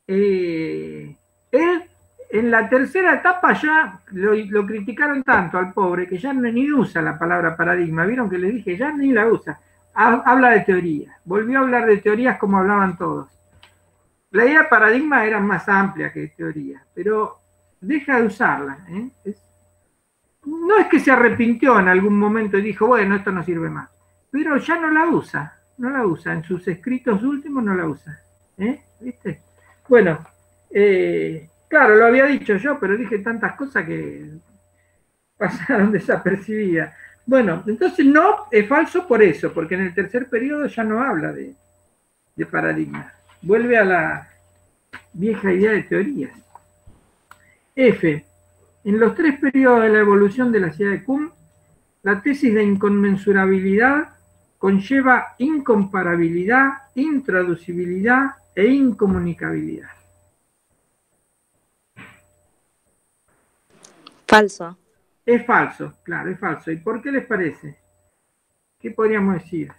él en la tercera etapa ya lo criticaron tanto al pobre que ya ni usa la palabra paradigma. ¿Vieron que le dije? Ya ni la usa. Habla de teoría. Volvió a hablar de teorías como hablaban todos. La idea de paradigma era más amplia que teoría, pero deja de usarla. No es que se arrepintió en algún momento y dijo, bueno, esto no sirve más, pero ya no la usa. no la usa, en sus escritos últimos no la usa. ¿Viste? Bueno, claro, lo había dicho yo, pero dije tantas cosas que pasaron desapercibidas. Bueno, entonces no, es falso por eso, porque en el tercer periodo ya no habla de paradigmas. Vuelve a la vieja idea de teorías. F. En los 3 periodos de la evolución de la ciudad de Kuhn, la tesis de inconmensurabilidad conlleva incomparabilidad, intraducibilidad e incomunicabilidad. Falso. Es falso, claro, es falso. ¿Y por qué les parece? ¿Qué podríamos decir?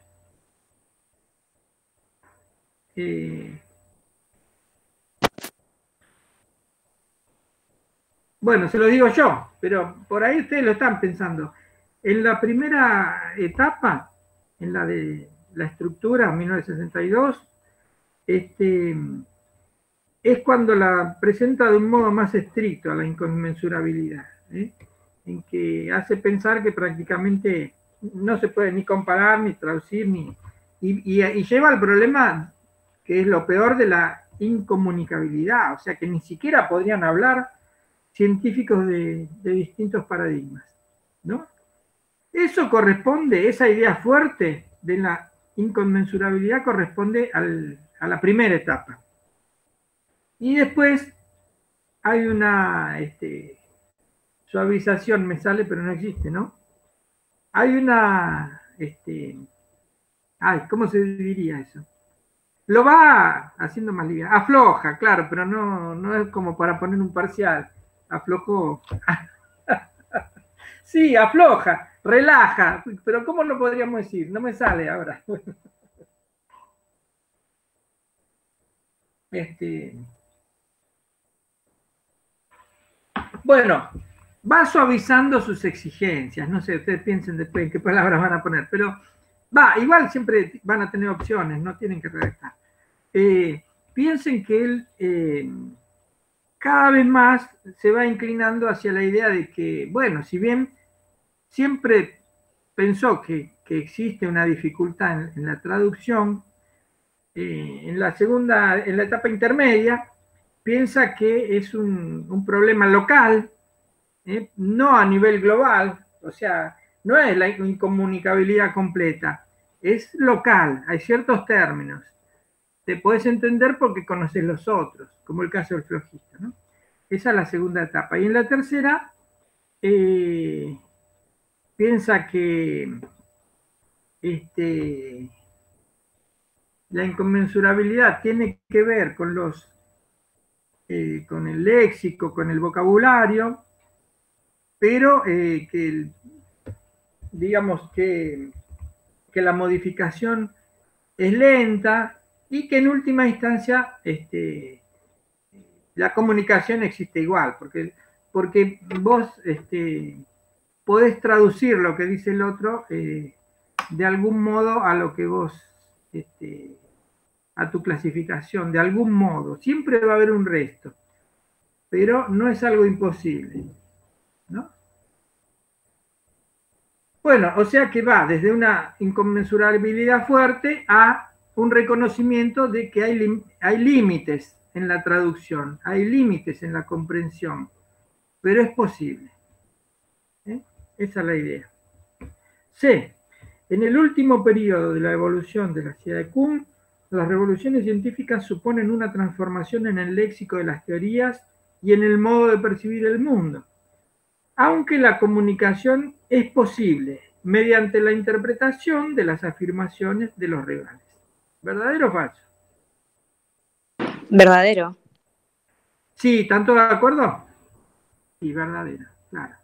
Bueno, se lo digo yo, pero por ahí ustedes lo están pensando. En la primera etapa, en la de la estructura, 1962, es cuando la presenta de un modo más estricto a la inconmensurabilidad, en que hace pensar que prácticamente no se puede ni comparar, ni traducir, y lleva al problema que es lo peor de la incomunicabilidad, o sea que ni siquiera podrían hablar científicos de distintos paradigmas, ¿no? Eso corresponde, esa idea fuerte de la inconmensurabilidad corresponde a la primera etapa. Y después hay una suavización, me sale, pero no existe, ¿no? Hay una, ¿cómo se diría eso? Lo va haciendo más liviano, afloja, claro, pero no es como para poner un parcial, aflojó. Sí, afloja, relaja, pero ¿cómo lo podríamos decir? No me sale ahora. Bueno, va suavizando sus exigencias, no sé, ustedes piensen después en qué palabras van a poner, pero igual siempre van a tener opciones, no tienen que redactar. Piensen que él cada vez más se va inclinando hacia la idea de que, bueno, si bien siempre pensó que existe una dificultad en la traducción, en la etapa intermedia, piensa que es un problema local, no a nivel global, o sea, no es la incomunicabilidad completa, es local, hay ciertos términos. Te puedes entender porque conoces los otros, como el caso del flojista, ¿no? Esa es la segunda etapa. Y en la tercera, piensa que la inconmensurabilidad tiene que ver con con el léxico, con el vocabulario, pero digamos que la modificación es lenta y que en última instancia la comunicación existe igual, porque vos podés traducir lo que dice el otro de algún modo a lo que vos, a tu clasificación, de algún modo. Siempre va a haber un resto, pero no es algo imposible, ¿no? Bueno, o sea que va desde una inconmensurabilidad fuerte a un reconocimiento de que hay límites en la traducción, hay límites en la comprensión, pero es posible. Esa es la idea. C. En el último periodo de la evolución de la ciudad de Kuhn, las revoluciones científicas suponen una transformación en el léxico de las teorías y en el modo de percibir el mundo, aunque la comunicación es posible mediante la interpretación de las afirmaciones de los rivales. ¿Verdadero o falso? Verdadero. Sí, ¿están todos de acuerdo? Sí, verdadero, claro.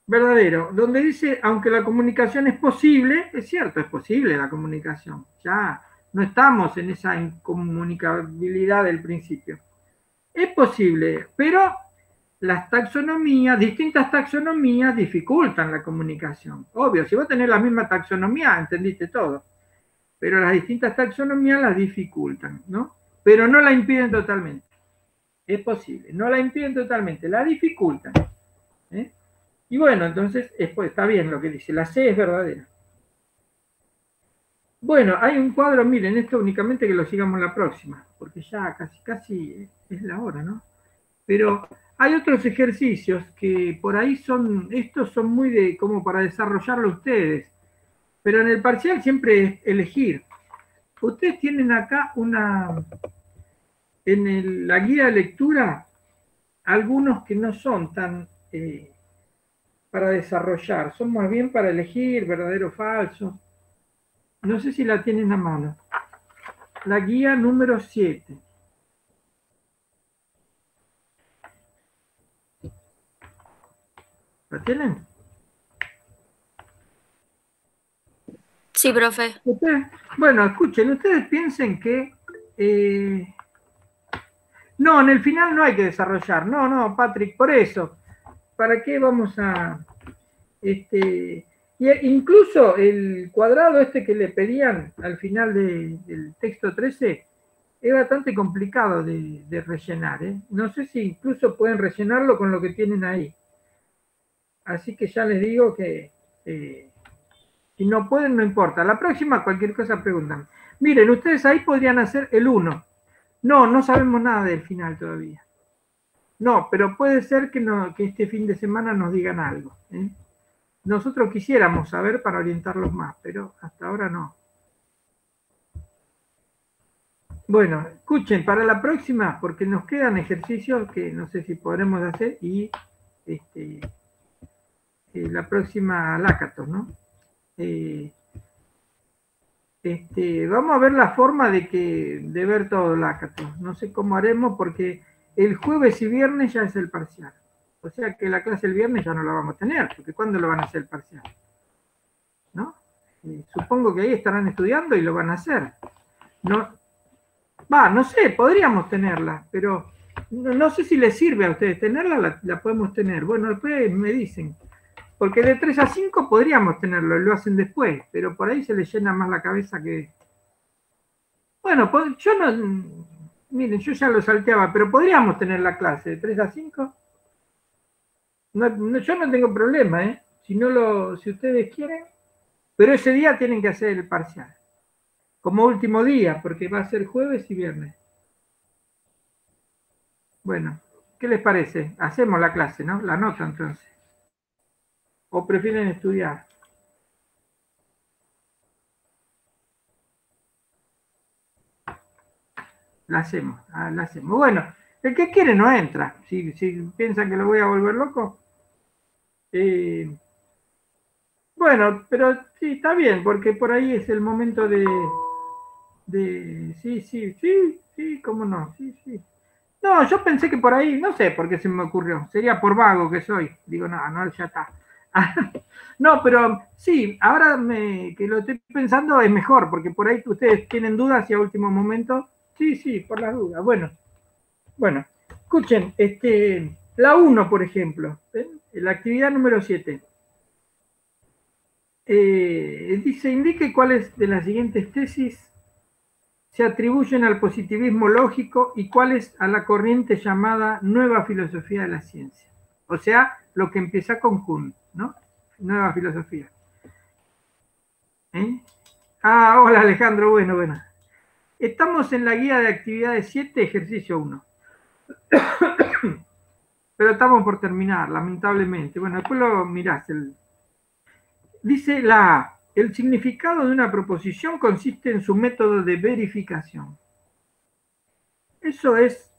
Verdadero, donde dice, aunque la comunicación es posible, es cierto, es posible la comunicación. Ya no estamos en esa incomunicabilidad del principio. Es posible, pero las taxonomías, distintas taxonomías dificultan la comunicación. Obvio, si vos tenés la misma taxonomía, entendiste todo. Pero las distintas taxonomías las dificultan, ¿no? Pero no la impiden totalmente. Es posible, no la impiden totalmente, la dificultan. Y bueno, entonces está bien lo que dice, la C es verdadera. Bueno, hay un cuadro, miren, esto únicamente que lo sigamos la próxima, porque ya casi es la hora, ¿no? Pero hay otros ejercicios que por ahí estos son muy de como para desarrollarlo ustedes, pero en el parcial siempre es elegir. Ustedes tienen acá la guía de lectura, algunos que no son tan para desarrollar, son más bien para elegir verdadero o falso. No sé si la tienen a mano. La guía número 7. ¿La tienen? Sí, profe. Bueno, escuchen, ustedes piensen que... no, en el final no hay que desarrollar. No, Patrick, por eso. ¿Para qué vamos a...? Incluso el cuadrado que le pedían al final del texto 13 es bastante complicado de rellenar. No sé si incluso pueden rellenarlo con lo que tienen ahí. Así que ya les digo que si no pueden, no importa. La próxima, cualquier cosa preguntan. Miren, ustedes ahí podrían hacer el 1. No sabemos nada del final todavía. No, pero puede ser que este fin de semana nos digan algo. Nosotros quisiéramos saber para orientarlos más, pero hasta ahora no. Bueno, escuchen, para la próxima, porque nos quedan ejercicios que no sé si podremos hacer, y la próxima Lácatos, ¿no? Vamos a ver la forma de ver todo Lácatos. No sé cómo haremos, porque el jueves y viernes ya es el parcial. O sea que la clase el viernes ya no la vamos a tener, porque ¿cuándo lo van a hacer el parcial? ¿No? Supongo que ahí estarán estudiando y lo van a hacer. No sé, podríamos tenerla, pero no sé si les sirve a ustedes tenerla, la podemos tener. Bueno, después me dicen, porque de 3 a 5 podríamos tenerlo, lo hacen después, pero por ahí se les llena más la cabeza que... Bueno, yo no... Miren, yo ya lo salteaba, pero podríamos tener la clase de 3 a 5. Yo no tengo problema, ¿eh? Si ustedes quieren, pero ese día tienen que hacer el parcial. Como último día, porque va a ser jueves y viernes. Bueno, ¿qué les parece? Hacemos la clase, ¿no? La nota entonces. ¿O prefieren estudiar? La hacemos. Bueno, el que quiere no entra. Si piensan que lo voy a volver loco. Bueno, pero sí, está bien, porque por ahí es el momento de sí, cómo no, sí. No, yo pensé que por ahí, no sé por qué se me ocurrió, sería por vago que soy. Digo, no, ya está. No, pero sí, ahora que lo estoy pensando es mejor, porque por ahí ustedes tienen dudas y a último momento, sí, por las dudas. Bueno, escuchen, la 1, por ejemplo, ¿ven? La actividad número 7. Dice, indique cuáles de las siguientes tesis se atribuyen al positivismo lógico y cuáles a la corriente llamada nueva filosofía de la ciencia. O sea, lo que empieza con Kuhn, ¿no? Nueva filosofía. Hola Alejandro, bueno. Estamos en la guía de actividades 7, ejercicio 1. Pero estamos por terminar, lamentablemente. Bueno, después lo mirás. Dice la A. El significado de una proposición consiste en su método de verificación. ¿Eso es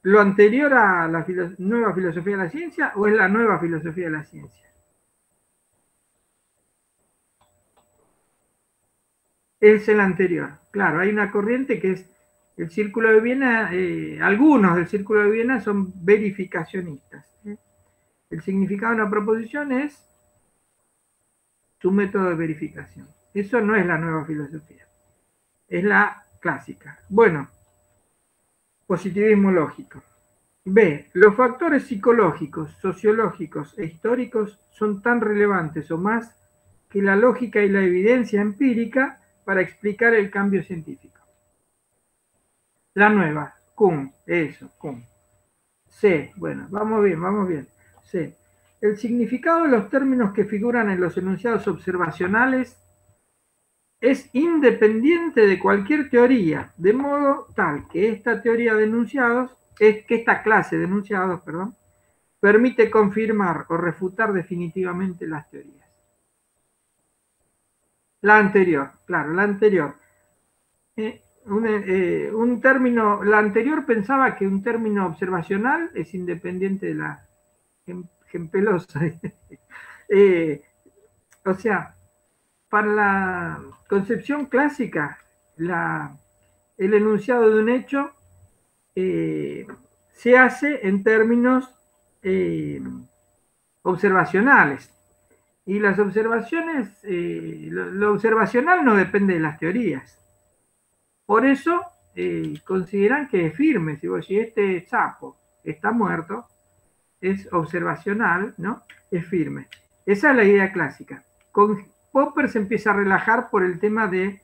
lo anterior a la nueva filosofía de la ciencia o es la nueva filosofía de la ciencia? Es el anterior. Claro, hay una corriente que es el Círculo de Viena, algunos del Círculo de Viena son verificacionistas. El significado de una proposición es su método de verificación. Eso no es la nueva filosofía, es la clásica. Bueno, positivismo lógico. B. Los factores psicológicos, sociológicos e históricos son tan relevantes o más que la lógica y la evidencia empírica para explicar el cambio científico. La nueva, Kuhn, Kuhn. C. Bueno, vamos bien. C. El significado de los términos que figuran en los enunciados observacionales es independiente de cualquier teoría, de modo tal que esta teoría de enunciados, que esta clase de enunciados, perdón, permite confirmar o refutar definitivamente las teorías. La anterior, claro, la anterior. Un término, la anterior pensaba que un término observacional es independiente de la gempelosa. O sea, para la concepción clásica, el enunciado de un hecho se hace en términos observacionales. Y las observaciones, lo observacional no depende de las teorías. Por eso consideran que es firme. Si este sapo está muerto, es observacional, ¿no? Es firme. Esa es la idea clásica. Con Popper se empieza a relajar por el tema de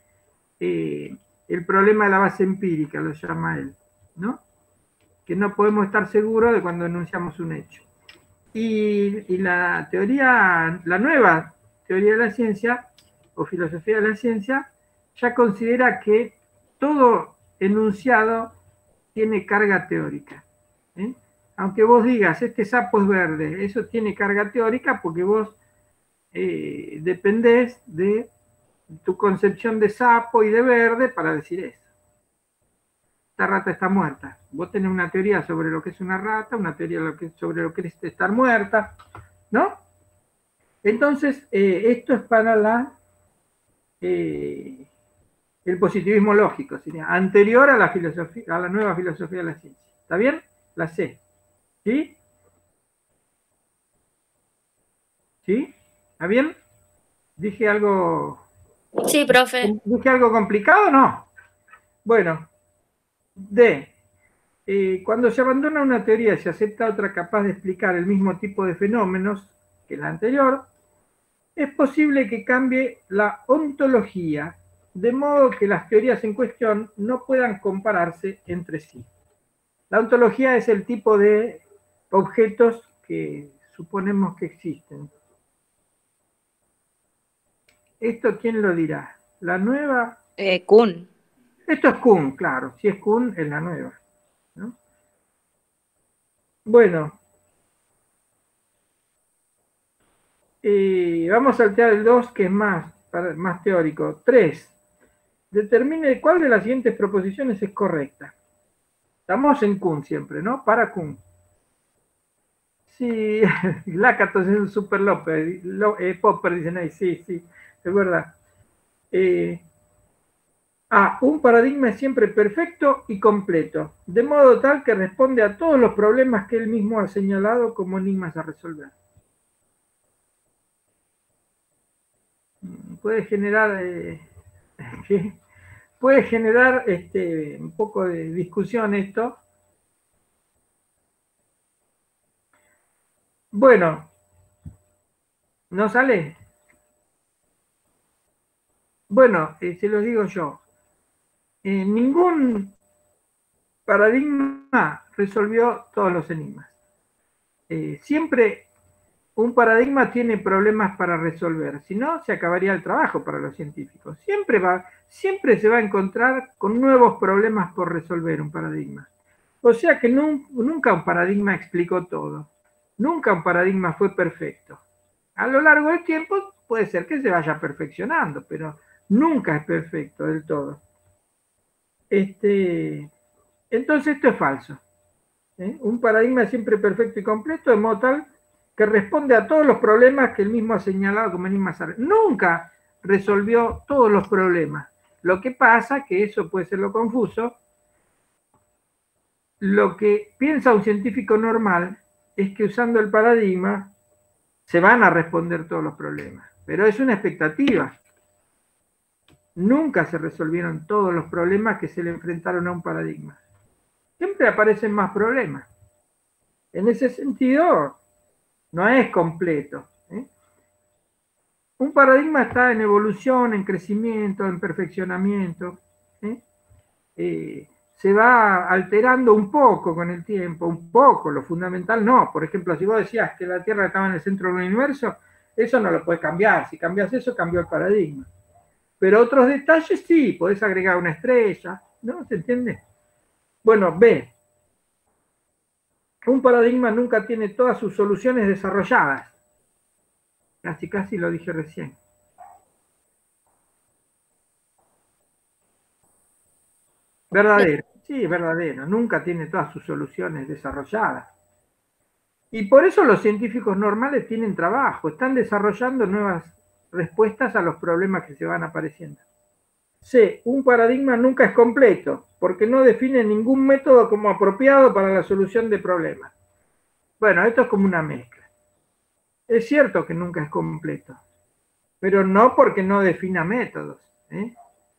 el problema de la base empírica, lo llama él, ¿no? Que no podemos estar seguros de cuando enunciamos un hecho. Y la nueva teoría de la ciencia, o filosofía de la ciencia, ya considera que todo enunciado tiene carga teórica. Aunque vos digas, este sapo es verde, eso tiene carga teórica porque vos dependés de tu concepción de sapo y de verde para decir eso. Esta rata está muerta. Vos tenés una teoría sobre lo que es una rata, una teoría sobre lo que es estar muerta, ¿no? Entonces, esto es para el positivismo lógico, sería anterior a la nueva filosofía de la ciencia. ¿Está bien? La C. ¿Sí? ¿Sí? ¿Está bien? ¿Dije algo? Sí, profe. ¿Dije algo complicado o no? Bueno. D. Cuando se abandona una teoría y se acepta otra capaz de explicar el mismo tipo de fenómenos que la anterior, es posible que cambie la ontología, de modo que las teorías en cuestión no puedan compararse entre sí. La ontología es el tipo de objetos que suponemos que existen. ¿Esto quién lo dirá? ¿La nueva? Kuhn. Esto es Kuhn, claro. Si es Kuhn, es la nueva, ¿no? Bueno. Vamos a saltear el 2, que es más teórico. 3. Determine cuál de las siguientes proposiciones es correcta. Estamos en Kuhn siempre, ¿no? Para Kuhn. Sí, Lakatos es un super López. Popper dicen ahí, sí, es verdad. Un paradigma es siempre perfecto y completo, de modo tal que responde a todos los problemas que él mismo ha señalado como enigmas a resolver. Puede generar un poco de discusión esto. Bueno, ¿no sale? Bueno, se lo digo yo. Ningún paradigma resolvió todos los enigmas. Siempre un paradigma tiene problemas para resolver, si no se acabaría el trabajo para los científicos. Siempre se va a encontrar con nuevos problemas por resolver un paradigma. O sea que nunca un paradigma explicó todo. Nunca un paradigma fue perfecto. A lo largo del tiempo puede ser que se vaya perfeccionando, pero nunca es perfecto del todo. Entonces esto es falso. Un paradigma es siempre perfecto y completo, de modo tal que responde a todos los problemas que él mismo ha señalado como enigmas. Nunca resolvió todos los problemas. Lo que pasa, que eso puede ser lo confuso, lo que piensa un científico normal es que usando el paradigma se van a responder todos los problemas. Pero es una expectativa. Nunca se resolvieron todos los problemas que se le enfrentaron a un paradigma. Siempre aparecen más problemas. En ese sentido, no es completo. Un paradigma está en evolución, en crecimiento, en perfeccionamiento. Se va alterando un poco con el tiempo, un poco, lo fundamental no. Por ejemplo, si vos decías que la Tierra estaba en el centro del universo, eso no lo puedes cambiar. Si cambias eso, cambió el paradigma. Pero otros detalles sí, podés agregar una estrella, ¿no? ¿Se entiende? Bueno, B. Un paradigma nunca tiene todas sus soluciones desarrolladas. Casi lo dije recién. Verdadero. Sí, verdadero. Nunca tiene todas sus soluciones desarrolladas. Y por eso los científicos normales tienen trabajo, están desarrollando nuevas respuestas a los problemas que se van apareciendo. C. Un paradigma nunca es completo, porque no define ningún método como apropiado para la solución de problemas. Bueno, esto es como una mezcla. Es cierto que nunca es completo, pero no porque no defina métodos.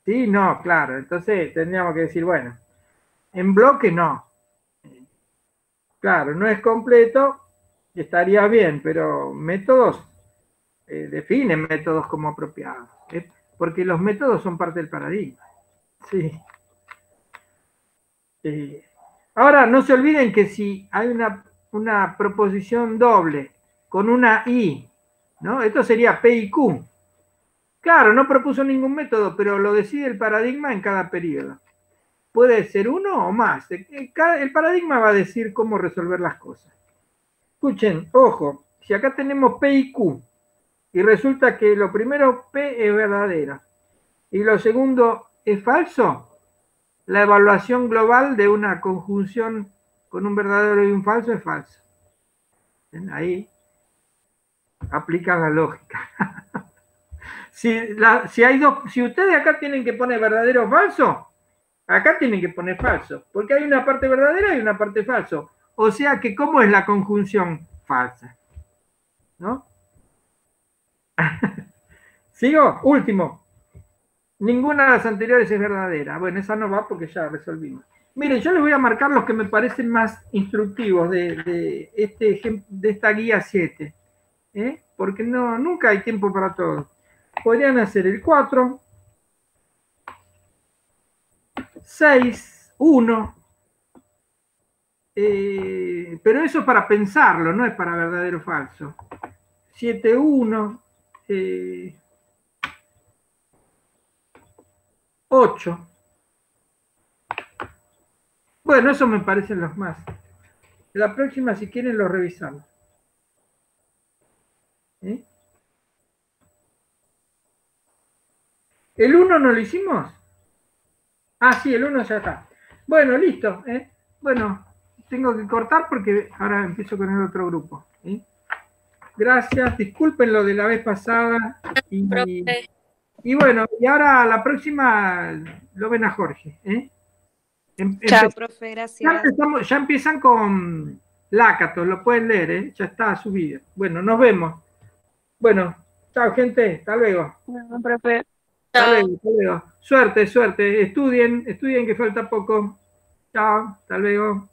Sí, no, claro. Entonces tendríamos que decir, bueno, en bloque no. Claro, no es completo, estaría bien, pero métodos, definen métodos como apropiados, porque los métodos son parte del paradigma. Sí. Ahora, no se olviden que si hay una proposición doble con una I, ¿no? Esto sería P y Q. Claro, no propuso ningún método, pero lo decide el paradigma en cada periodo. Puede ser uno o más. El paradigma va a decir cómo resolver las cosas. Escuchen, ojo, si acá tenemos P y Q, y resulta que lo primero P es verdadero, y lo segundo es falso, la evaluación global de una conjunción con un verdadero y un falso es falso. Ahí aplican la lógica. Si ustedes acá tienen que poner verdadero o falso, acá tienen que poner falso, porque hay una parte verdadera y una parte falso. O sea que, ¿cómo es la conjunción falsa? ¿No? ¿Sigo? Último. Ninguna de las anteriores es verdadera. Bueno, esa no va porque ya resolvimos. Miren, yo les voy a marcar los que me parecen más instructivos de esta guía 7. Porque nunca hay tiempo para todo. Podrían hacer el 4, 6, 1. Pero eso es para pensarlo, no es para verdadero o falso. 7, 1. 8. Bueno, eso me parecen los más. La próxima, si quieren, lo revisamos. ¿El 1 no lo hicimos? Ah, sí, el 1 ya está. Bueno, listo. Bueno, tengo que cortar porque ahora empiezo con el otro grupo. Gracias, disculpen lo de la vez pasada. Y bueno, y ahora la próxima lo ven a Jorge. Chao, profe, gracias. Ya empiezan con Lácatos, lo pueden leer, ya está subido. Bueno, nos vemos. Bueno, chao gente, hasta luego. Bueno, profe. Hasta luego. Suerte. Estudien que falta poco. Chao, hasta luego.